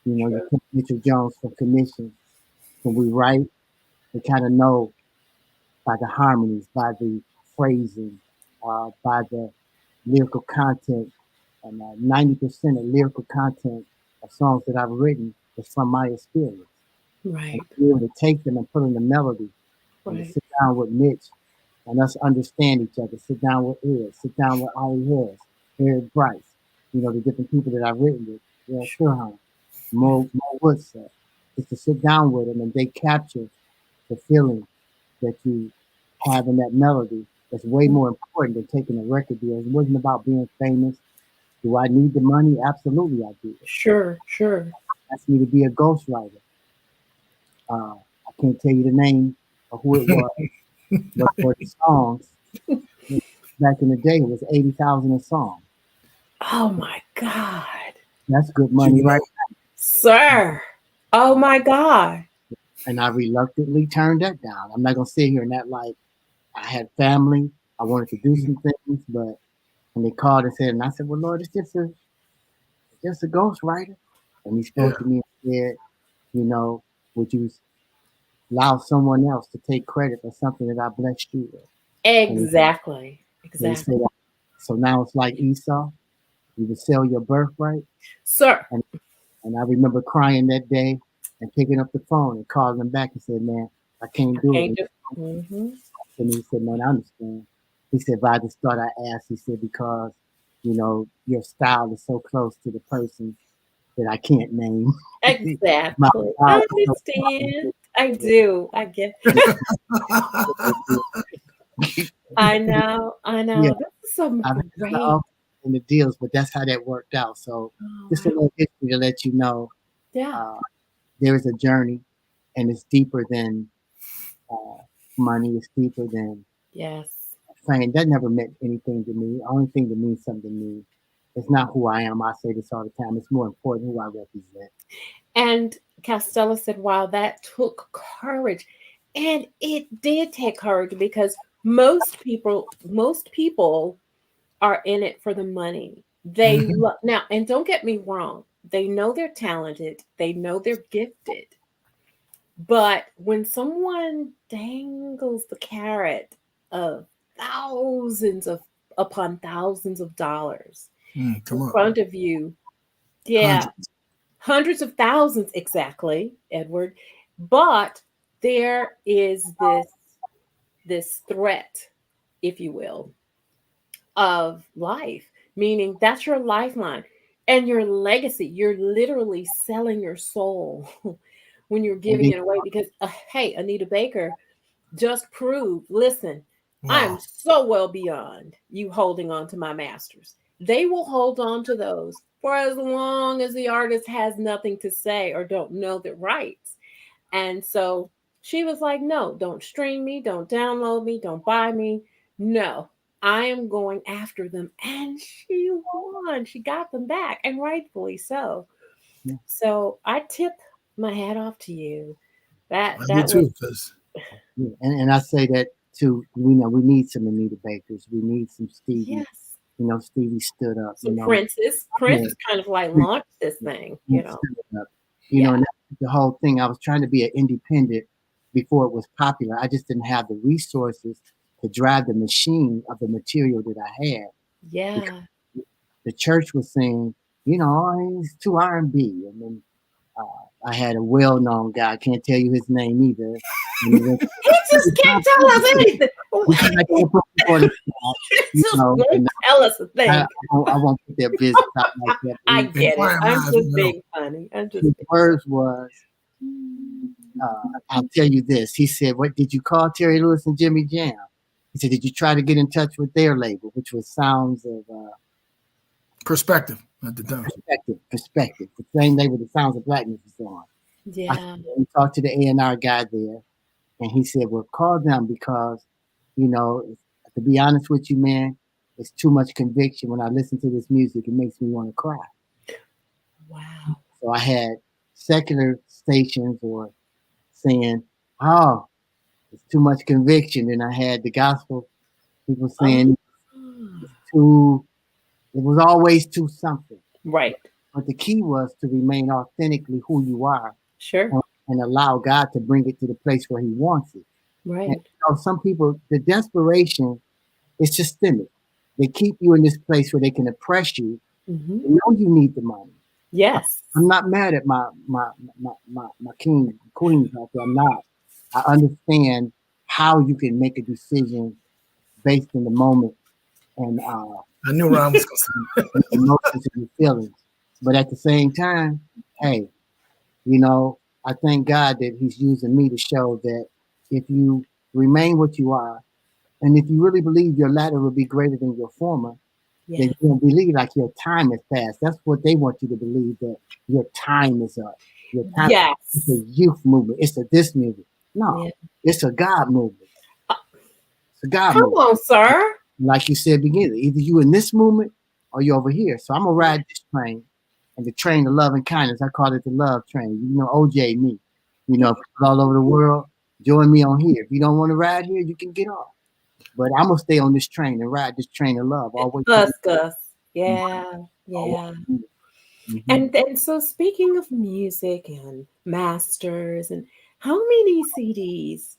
you take Mitchell Jones from commission. When we write, They kind of know by the harmonies, by the phrasing, by the lyrical content. And 90% of lyrical content of songs that I've written is from my experience. And Right. to be able to take them and put in the melody and to Right. sit down with Mitch and us understand each other, sit down with Ed, sit down with Ollie Harris, Eric Bryce, the different people that I've written with, Sirhan, Yes. Mo Woodson, just to sit down with them and they capture the feeling that you have in that melody. That's way more important than taking a record deal. It wasn't about being famous. Do I need the money? Absolutely, I do. Sure. Sure. Asked me to be a ghostwriter. I can't tell you the name of who it was, but for the songs, back in the day, it was 80,000 a song. Oh my God. That's good You money, right? know, Sir. Oh my God. And I reluctantly turned that down. I'm not gonna sit here and act like I had family. I wanted to do some things, but when they called and said, and I said, "Well, Lord, it's just a ghostwriter." And he yeah. spoke to me and said, would you allow someone else to take credit for something that I blessed you with? And Exactly. he Exactly. said, so now it's like Esau. You would sell your birthright. Sir. And, and I remember crying that day and picking up the phone and calling him back and said, man, I can't do Can't it. do. Mm-hmm. And he said, man, I understand. He said, by the start I asked, he said, because, your style is so close to the person that I can't name. My Exactly. I style is so understand. I do. I get. I know. I yeah, know. This is some I've had great. love in the deals, but that's how that worked out. So Oh just a wow. little history to let you know Yeah. uh, there is a journey, and it's deeper than uh, money. It's deeper than Yes. fame. That never meant anything to me. The only thing that means something to me is not who I am. I say this all the time. It's more important who I represent. And Costello said, wow, that took courage. And it did take courage because most people are in it for the money. Now, and don't get me wrong, they know they're talented, they know they're gifted. But when someone dangles the carrot of thousands of upon thousands of dollars in Come on. front of you, yeah, Hundreds. hundreds of thousands exactly, Edward. But there is this threat, if you will, of life, meaning that's your lifeline and your legacy. You're literally selling your soul when you're And giving then, it away because, hey, Anita Baker just proved, listen, I'm Wow. so well beyond you holding on to my masters. They will hold on to those for as long as the artist has nothing to say or don't know the rights. And so she was like, no, don't stream me, don't download me, don't buy me. No, I am going after them. And she won. She got them back, and rightfully so. yeah, So I tip my hat off to you. That I do that was too, because yeah. And I say that too. We need some Anita Bakers. We need some Stevie. yes. Stevie stood up. Some Prince's. Yeah, Prince kind of like launched this thing, he stood up. Yeah. And that's the whole thing. I was trying to be an independent before it was popular. I just didn't have the resources to drive the machine of the material that I had because Yeah. the church was saying, oh, he's too R&B. And then I had a well-known guy. I can't tell you his name either. And he went, He just can't tell us anything. because I can't put people on the spot, He just won't and tell us a I, thing. I won't put their business out like that. I in get it. quiet I'm minds, we just know. being funny. I'm just His being. words was, I'll tell you this. He said, what did you call Terry Lewis and Jimmy Jam? He said, did you try to get in touch with their label, which was Sounds of Perspective at the time. Perspective, the same label that Sounds of Blackness was on. I Yeah. talked to the A&R guy there, and he said, well, call them because, to be honest with you, man, it's too much conviction. When I listen to this music, it makes me want to cry. Wow. So I had secular stations or saying, oh, it's too much conviction. And I had the gospel people Oh. saying it's too, it was always too something. Right. But the key was to remain authentically who you are Sure. and and allow God to bring it to the place where He wants it. And Right. some people, the desperation is systemic. They keep you in this place where they can oppress you. Hmm. They know you need the money. Yes. I'm not mad at my king, queens out there. I'm not. I understand how you can make a decision based in the moment and I knew Ron was your emotions and your feelings. But at the same time, hey, I thank God that He's using me to show that if you remain what you are, and if you really believe your latter will be greater than your former, then Yes. you don't believe like your time is past. That's what they want you to believe, that your time is up. Your time. It's a Yes. youth movement. It's a this movement. No, Yeah. it's a God movement. Uh, It's a God Come movement. on, sir. Like you said, beginning, either you in this movement or you over here. So I'm gonna ride this train, and the train of love and kindness. I call it the love train. OJ me. People all over the world, join me on here. If you don't want to ride here, you can get off. But I'm gonna stay on this train and ride this train of love all the way to Gus, the Gus. end. Yeah. Yeah. Mhm. And so speaking of music and masters, and how many CDs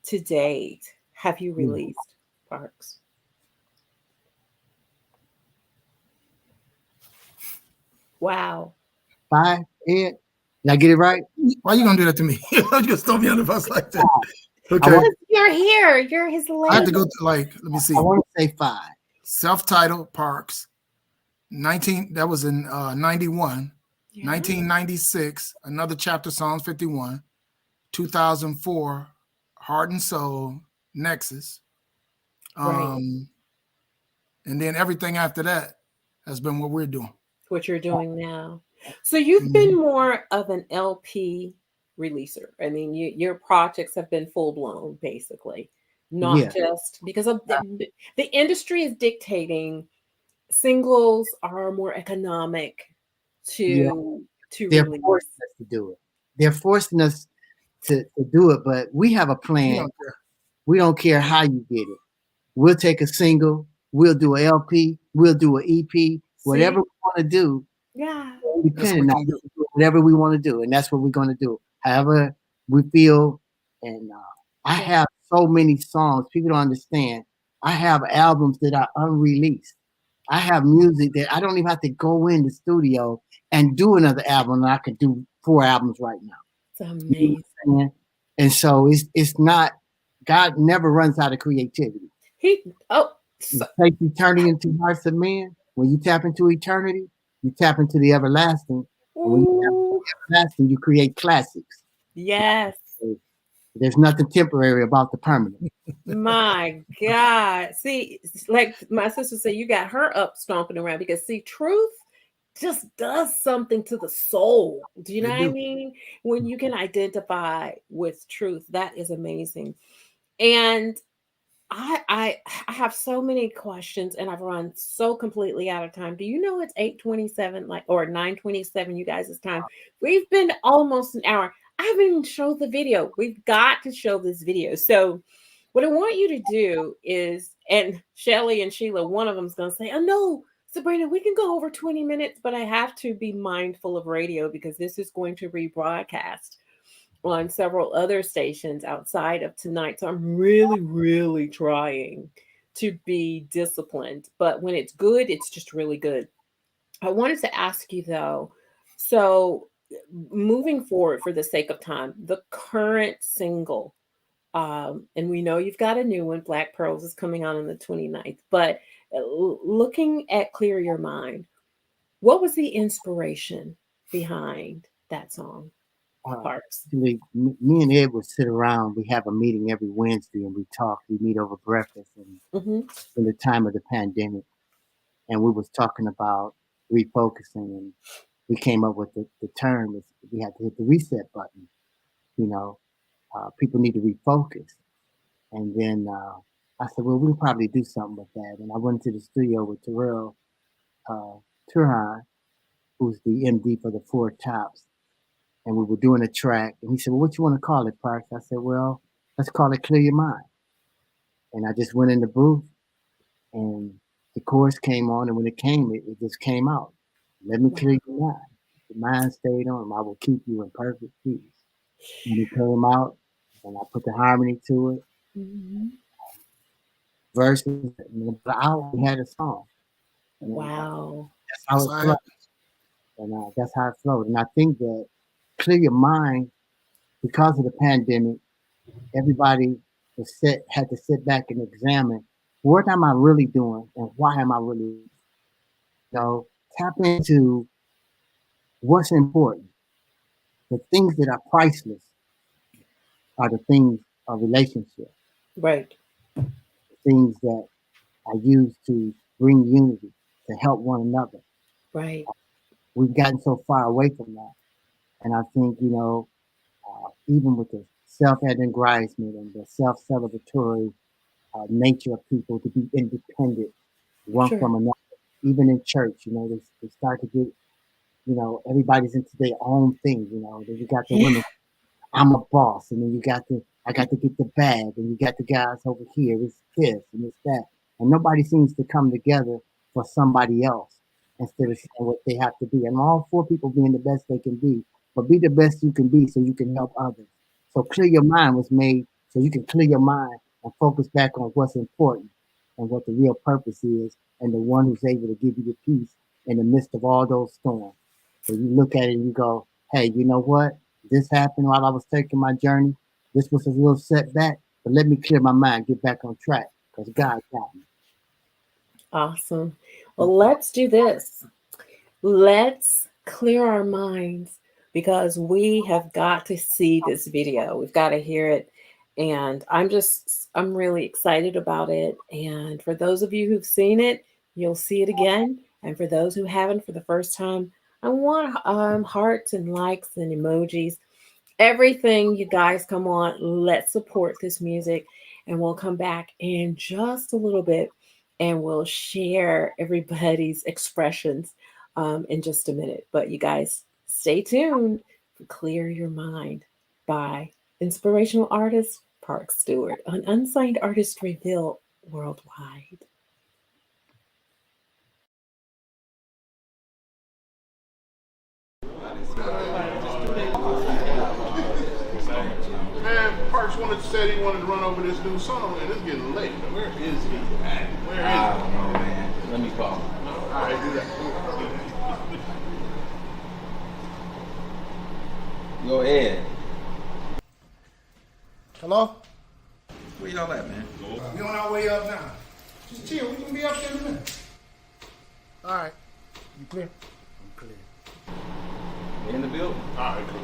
to date have you Yeah. released, Parks? Wow. 5, Ed. Did I get it right? Why are you gonna do that to me? You just throw me on the bus like that. I Okay. want, Because you're here. You're his I have to lady. go to let me see. I want to say 5. Self-titled Parks. 19, that was in 91. Yeah. 1996, Another Chapter, Psalms 51. 2004, Heart and Soul, Nexus. Right. And then everything after that has been what we're doing. What you're doing now. So you've been Mhm. more of an LP releaser. I mean, your projects have been full blown, basically, not Yeah, just because of the industry is dictating singles are more economic yeah. to They're release. forcing us to do it. They're forcing us to do it, but we have a We plan. don't care. We don't care how you get it. We'll take a single. We'll do a LP. We'll do an EP. Whatever See? we want to do, Yeah. That's what we're independent now, gonna do. whatever we want to do, and that's what we're going to do. However we feel, and I Yeah. have so many songs. People don't understand. I have albums that are unreleased. I have music that I don't even have to go in the studio and do another album. And I could do 4 albums right now. It's You know amazing. what I'm saying? And so it's not. God never runs out of creativity. He oh so, Take eternity into hearts of men. When you tap into eternity, you tap into the everlasting. And when you tap into ooh, the everlasting, you create classics. yes. So there's nothing temporary about the permanent. My God. See, like my sister said, you got her up stomping around because see, truth just does something to the soul. Do you know They what I do. mean? When you can identify with truth, that is amazing. And I have so many questions and I've run so completely out of time. Do you know it's 8:27 like or 9:27 you guys' time? We've been almost an hour. I haven't even showed the video. We've got to show this video. So what I want you to do is, and Shelly and Sheila, one of them's gonna say, oh no, Sabrina, we can go over 20 minutes, but I have to be mindful of radio because this is going to rebroadcast on several other stations outside of tonight. So I'm really, really trying to be disciplined. But when it's good, it's just really good. I wanted to ask you though, so moving forward for the sake of time, the current single, and we know you've got a new one, Black Pearls is coming out on the 29th, but looking at Clear Your Mind, what was the inspiration behind that song, Uh, Parks? Actually, me and Ed would sit around. We have a meeting every Wednesday, and we talk. We meet over breakfast, and Hmm. in the time of the pandemic, and we was talking about refocusing, and we came up with the term is we had to hit the reset button. You know, people need to refocus. And then I said, well, we'll probably do something with that. And I went to the studio with Terrell Turhan, who's the MD for the Four Tops. And we were doing a track. And he said, well, what you want to call it, Parks? I said, well, let's call it Clear Your Mind. And I just went in the booth and the chorus came on. And when it came, it just came out. Let me Wow. clear your mind. The mind stayed on. I will keep you in perfect peace. Let me clear them out, and I put the harmony to it, Mhm. verses, and about an hour we had a song. And Wow. that's how That's it how it flowed. happens. And that's how it flowed. And I think that clear your mind because of the pandemic. Everybody had to sit back and examine what am I really doing and why am I really, tap into what's important. The things that are priceless are the things of relationship, Right. things that are used to bring unity, to help one another. Right. We've gotten so far away from that. And I think, even with the self-aggrandizement and the self-celebratory nature of people to be independent one Sure. from another, even in church, they start to get, everybody's into their own thing, then you got the Yeah. women, I'm a boss, and then I got to get the bag, and you got the guys over here, it's this and it's that. And nobody seems to come together for somebody else instead of saying what they have to be. And all four people being the best they can be, but be the best you can be so you can help others. So clear your mind was made so you can clear your mind and focus back on what's important and what the real purpose is, and the one who's able to give you the peace in the midst of all those storms. So you look at it and you go, hey, you know what? This happened while I was taking my journey. This was a little setback, but let me clear my mind, get back on track, because God got me. Awesome. Well, let's do this. Let's clear our minds because we have got to see this video. We've got to hear it. And I'm really excited about it. And for those of you who've seen it, you'll see it again. And for those who haven't for the first time, I want hearts and likes and emojis. Everything, you guys, come on. Let's support this music. And we'll come back in just a little bit and we'll share everybody's expressions in just a minute. But you guys, stay tuned for Clear Your Mind by inspirational artist Park Stewart on Unsigned Artist Reveal Worldwide. Man, Parks said he wanted to run over this new song, and it's getting late. Where is he at? Where is I he? don't know, man. Let me call him. All right, do that. Go ahead. Hello? Where y'all at, man? We on our way up now. Just chill. We can be up there in a minute. All right. You clear? I'm clear. We in the building? All right, cool.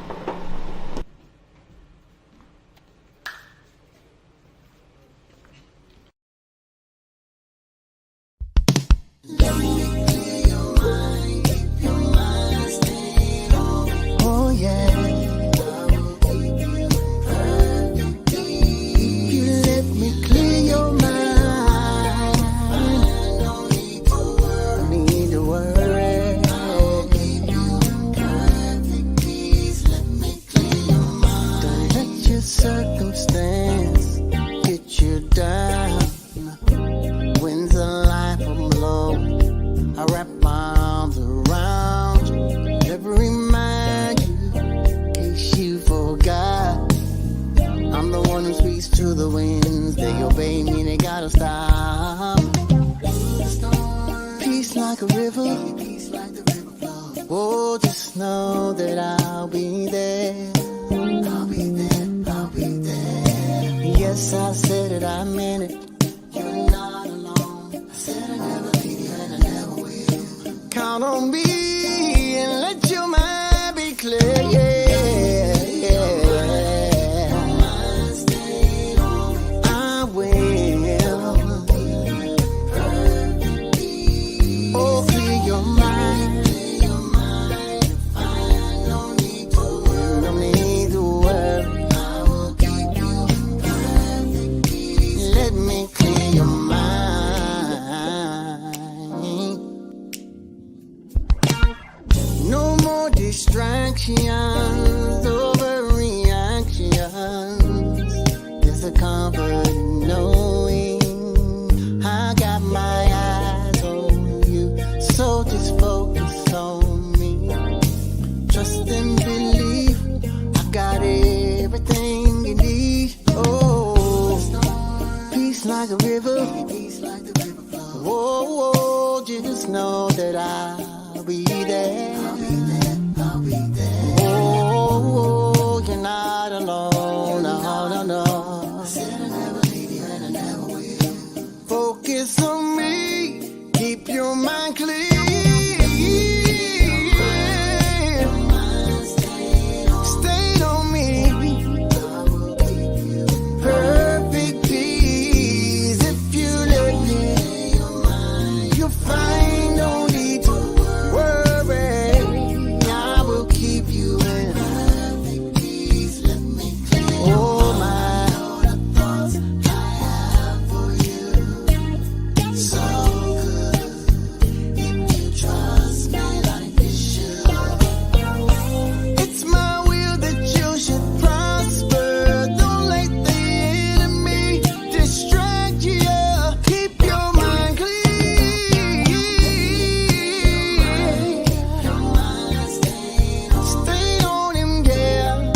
Oh yeah. If you let me clear your mind, no need to worry. Don't let your circumstance get you down. Winds of life will blow. I wrap my arms around you, never remind you, in case you forgot. I'm the one who speaks to the winds, they obey me, they gotta stop. Peace like a river, oh, just know that I'll be there. I'll be there, I'll be there. Yes, I said it, I meant it. You're not alone. I said I never leave you and I never will. Count on me and let your mind be clear. Yeah, yeah. I will. Oh, clear your mind. No need to worry. I will keep you perfect peace. Let me clear your mind. everything you need. Oh, peace like a river. Oh, just know that I'll be there. Oh, you're not alone. No, no, no. Focus on me. Keep your mind clear. Stay on me. Perfect peace. If you let me, you'll find no need to worry. I will keep you in perfect peace. Let me clear. Oh my, thoughts I have for you. So good. If you trust me like you should. It's my will that you should prosper. Don't let the enemy distract you. Keep your mind clear. Stay on him, yeah.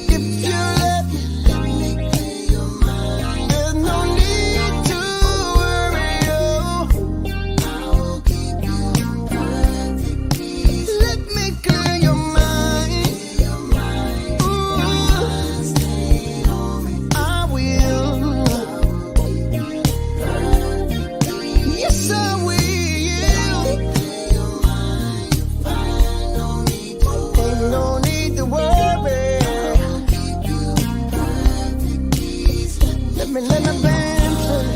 If you let me clear your mind, there's no need to worry. I will keep you in perfect peace. Let me clear your mind. Ooh, I will. Yes, I will. Ain't no need to worry. Let me band play.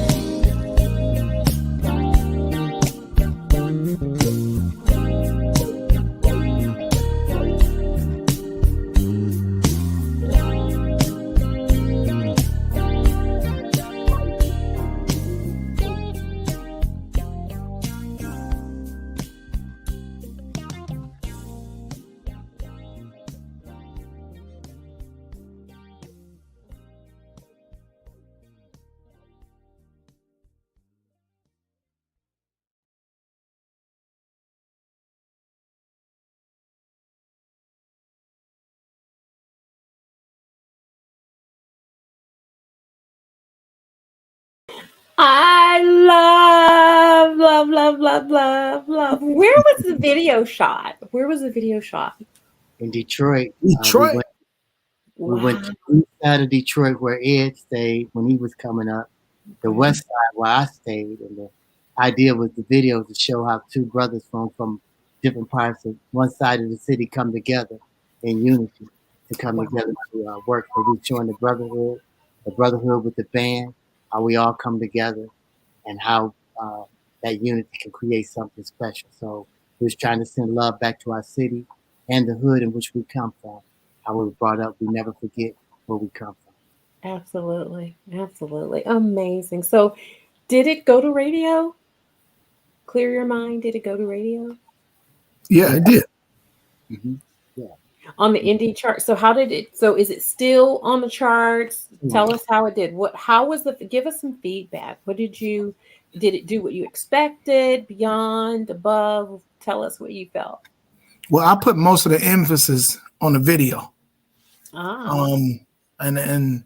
I love. Where was the video shot? Where was the video shot? In Detroit. Detroit. We Wow. went to the east side of Detroit where Ed stayed when he was coming up, the west side where I stayed. And the idea was the video to show how two brothers from different parts of one side of the city come together in unity to come Wow. together to work. So we're showing the brotherhood with the band, how we all come together and how that unity can create something special. So we was trying to send love back to our city and the hood in which we come from. How we were brought up, we never forget where we come from. Absolutely. Absolutely. Amazing. So, did it go to radio? Clear Your Mind, did it go to radio? Yeah, it did. Mm-hmm. Yeah. On the indie chart. So how did it, so is it still on the charts? Tell us how it did. How was give us some feedback. Did it do what you expected, beyond, above? Tell us what you felt. Well, I put most of the emphasis on the video. Ah. And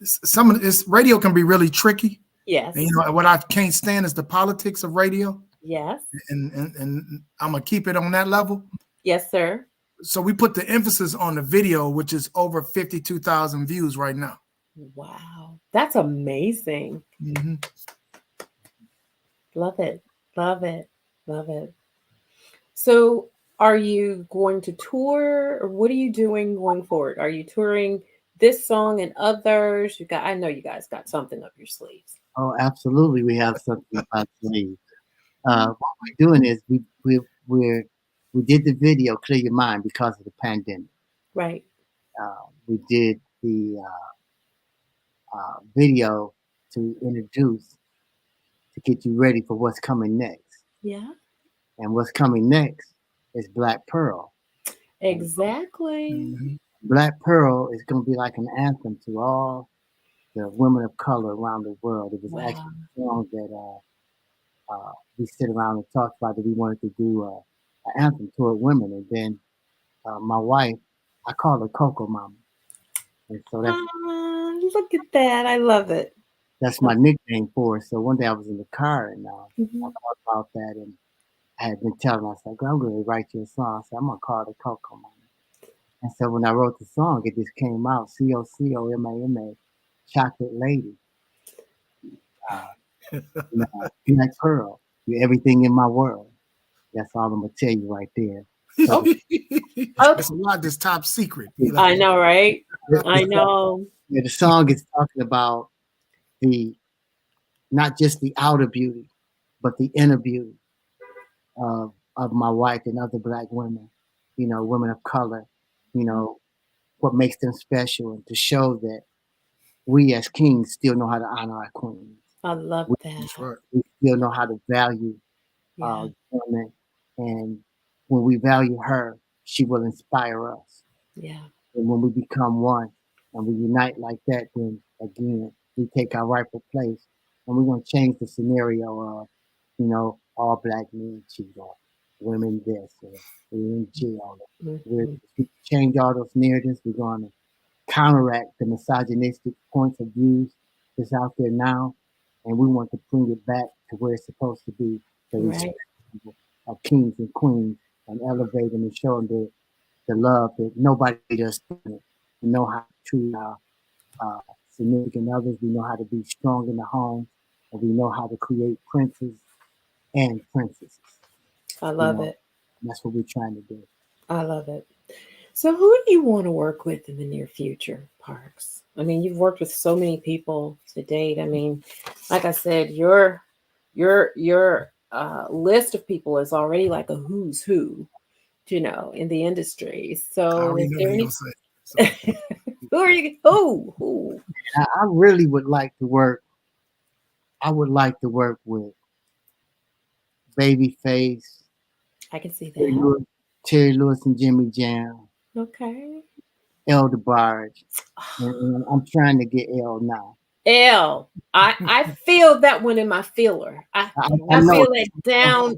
some of this radio can be really tricky. Yes. And what I can't stand is the politics of radio. Yes. And I'm gonna keep it on that level. Yes, sir. So we put the emphasis on the video, which is over 52,000 views right now. Wow, that's amazing. Mm-hmm. Love it. Love it. Love it. So are you going to tour, or what are you doing going forward? Are you touring this song and others? I know you guys got something up your sleeves. Oh, absolutely. We have something about to leave. What we're doing is we did the video Clear Your Mind because of the pandemic. Right. We did the video to introduce, to get you ready for what's coming next. Yeah. And what's coming next is Black Pearl. Exactly. Mm-hmm. Black Pearl is going to be like an anthem to all the women of color around the world. It was actually a song that we sit around and talk about, that we wanted to do an anthem toward women. And then my wife I call her Coco Mama. And so Look at that. I love it. that's my nickname for her. So one day I was in the car and I Mhm. thought about that, and I had been telling her, I said, "Girl, I'm going to write you a song." I said, "I'm going to call her Coco Mama." And so when I wrote the song, it just came out, COCOMAMA, Chocolate Lady. Black Pearl, you're everything in my world. That's all I'm going to tell you right there. So Okay. It's a lot that's top secret. I know, right? I the, know. the song is talking about the not just the outer beauty, but the inner beauty of my wife and other Black women, women of color, what makes them special, and to show that we as kings still know how to honor our queens. I love We, that. That's right. we still know how to value Yeah. women, and when we value her, she will inspire us. Yeah. And when we become one and we unite like that, then again, we take our rightful place, and we're going to change the scenario of, all Black men cheat on women this, or we're in jail. Mhm. We change all those narratives. We're going to counteract the misogynistic points of views that's out there now, and we want to bring it back to where it's supposed to be, the Right. respect of kings and queens, and elevate them and show them the love that nobody does. We know how to treat our significant others. We know how to be strong in the home, and we know how to create princes and princesses. I You love know, it. that's what we're trying to do. I love it. So, who do you want to work with in the near future, Parks? I mean, you've worked with so many people to date. I mean, like I said, your list of people is already like a who's who, in the industry. I So, already is know there what you're any? gonna say. So Who are you? Who? I really would like to work. I would like to work with Babyface, I can see Terry that. Lewis, Terry Lewis and Jimmy Jam, Okay. Elder Barge, and I'm trying to get L now. L. I feel that one in my feeler. I I I know. feel it down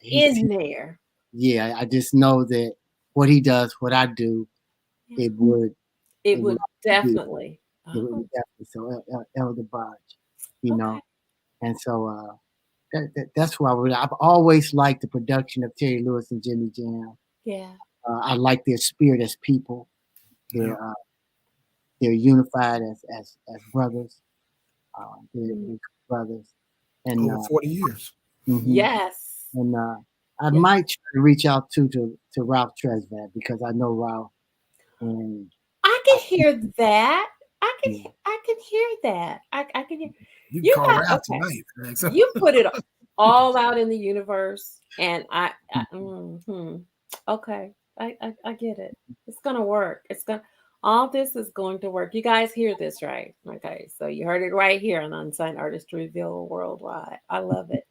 He's in there. yeah. I just know that what he does, what I do, Yeah. it would It it would would be definitely. it would Oh, definitely so Elder Barge, okay. and so that's why I've always liked the production of Terry Lewis and Jimmy Jam. Yeah. I like their spirit as people. yeah, They're uh, they're unified as brothers. They're Mm. good brothers, and over 40 years. mhm. Yes. and I Yeah. might try to reach out to Ralph Tresvant, because I know Ralph, and I I can think, hear that. yeah, I can hear that. I can hear You can you call got Ralph okay. tonight. Like, so, You put it all out in the universe, and okay. I get it. It's gonna work. All this is going to work. You guys hear this, right? Okay, so you heard it right here on Unsigned Artist Reveal Worldwide. I love it.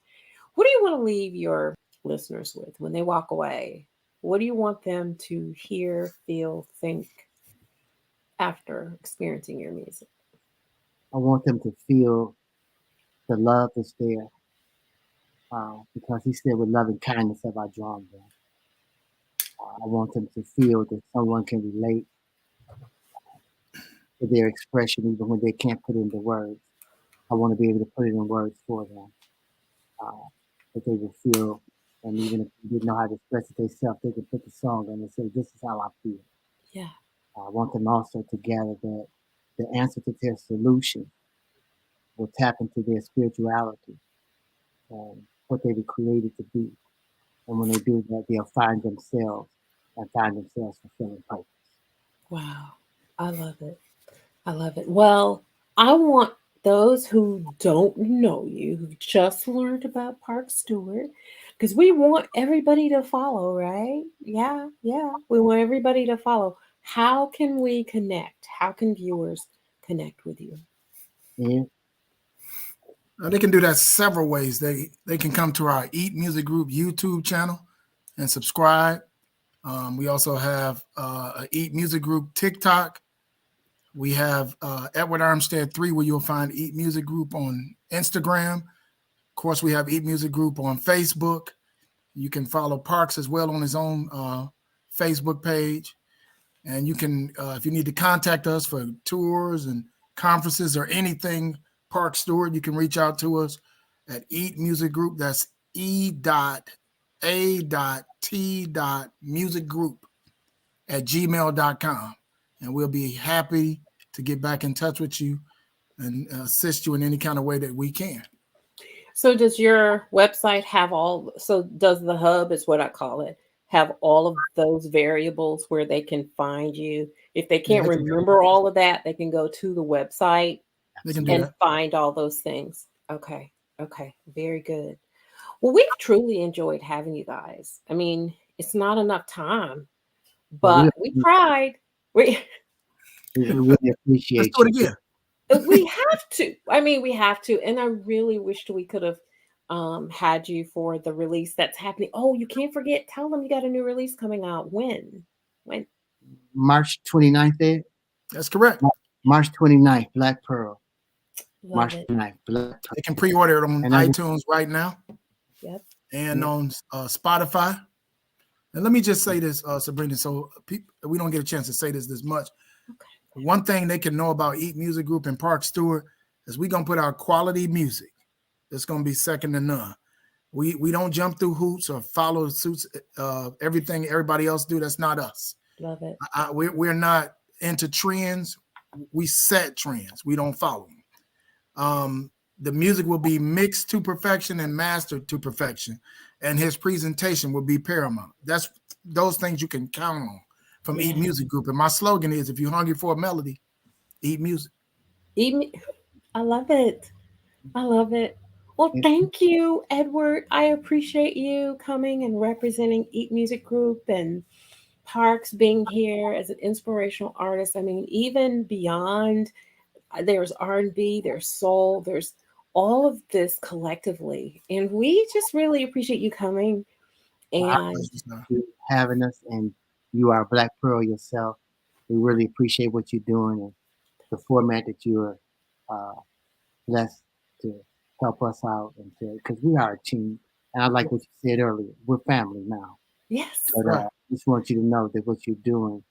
What do you want to leave your listeners with when they walk away? What do you want them to hear, feel, think after experiencing your music? I want them to feel the love that's there, because he said, "With love and kindness have I drawn them." I want them to feel that someone can relate to their expression even when they can't put it into words. I want to be able to put it in words for them, uh, that they will feel, and even if they didn't know how to express it themselves, they can put the song on and say, "This is how I feel." Yeah. I want them also to gather that the answer to their solution will tap into their spirituality and what they were created to be. And when they do that, they'll find themselves and find themselves fulfilling purpose. Wow. I love it. I love it. Well, I want those who don't know you, who just learned about Park Stewart, because we want everybody to follow, right? Yeah, yeah. We want everybody to follow. How can we connect? How can viewers connect with you? And they can do that several ways. They can come to our Eat Music Group YouTube channel and subscribe. We also have a Eat Music Group TikTok. We have Edward Armstead 3, where you'll find Eat Music Group on Instagram. Of course, we have Eat Music Group on Facebook. You can follow Parks as well on his own Facebook page. And you can, if you need to contact us for tours and conferences or anything, Park Stewart, you can reach out to us at Eat Music Group. That's e.a.t.musicgroup@gmail.com. And we'll be happy to get back in touch with you and assist you in any kind of way that we can. So does your website have all, so does the hub, is what I call it, have all of those variables where they can find you? If they Yeah, can't remember all of that, they can go to the website they can do and that. find all those things. Okay. Okay. Very good. Well, we've truly enjoyed having you guys. I mean, it's not enough time, Well, but we tried. We we really Let's appreciate do it you. again. we have to. I mean, we have to. And I really wished we could have had you for the release that's happening. Oh, you can't forget. Tell them you got a new release coming out. When? When? March 29th, Ed? That's correct. March 29th, Black Pearl. Love March it. 29th, Black Pearl. They can pre-order it on And I just, iTunes right now Yep. and Yeah. on Spotify. And let me just say this, Sabrina, so we don't get a chance to say this much. Okay. One thing they can know about Eat Music Group and Park Stewart is we're going to put out quality music. It's going to be second to none. We don't jump through hoops or follow suits, everything everybody else do. That's not us. Love it. We're not into trends. We set trends. We don't follow them. The music will be mixed to perfection and mastered to perfection, and his presentation will be paramount. That's those things you can count on from Eat Music Group. And my slogan is, if you're hungry for a melody, eat music. I love it. I love it. Well, thank you, Edward. I appreciate you coming and representing Eat Music Group and Parks being here as an inspirational artist. I mean, even beyond, there's R&B, there's soul, there's all of this collectively. And we just really appreciate you coming and you having us, and you are Black Pearl yourself. We really appreciate what you're doing and the format that you are blessed to help us out, and because we are a team. And I like what you said earlier. We're family now. yes. But I just want you to know that what you're doing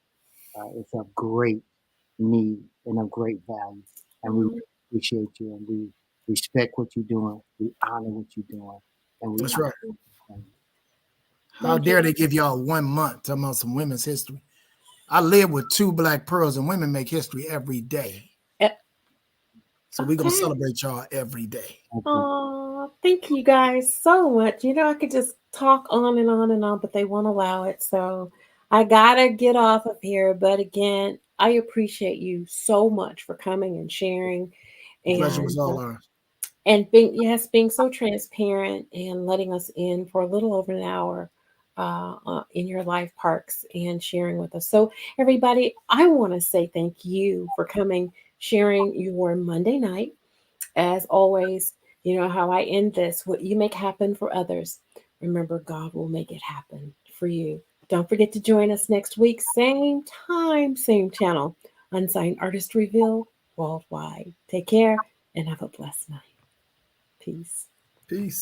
is of great need and of great value. And we really appreciate you, and we respect what you're doing. We honor what you're doing. And we That's right. honor. How dare they give y'all 1 month talking about some women's history? I live with 2 Black Pearls, and women make history every day. So we're going to celebrate y'all every day. Oh, thank you guys so much. You know, I could just talk on and on and on, but they won't allow it. So I got to get off of here. But again, I appreciate you so much for coming and sharing. The pleasure was all ours. And being so transparent and letting us in for a little over an hour in your life, Parks, and sharing with us. So everybody, I want to say thank you for coming, sharing your Monday night. As always, you know how I end this: what you make happen for others, remember, God will make it happen for you. Don't forget to join us next week, same time, same channel. Unsigned Artist Reveal Worldwide. Take care and have a blessed night. Peace. Peace.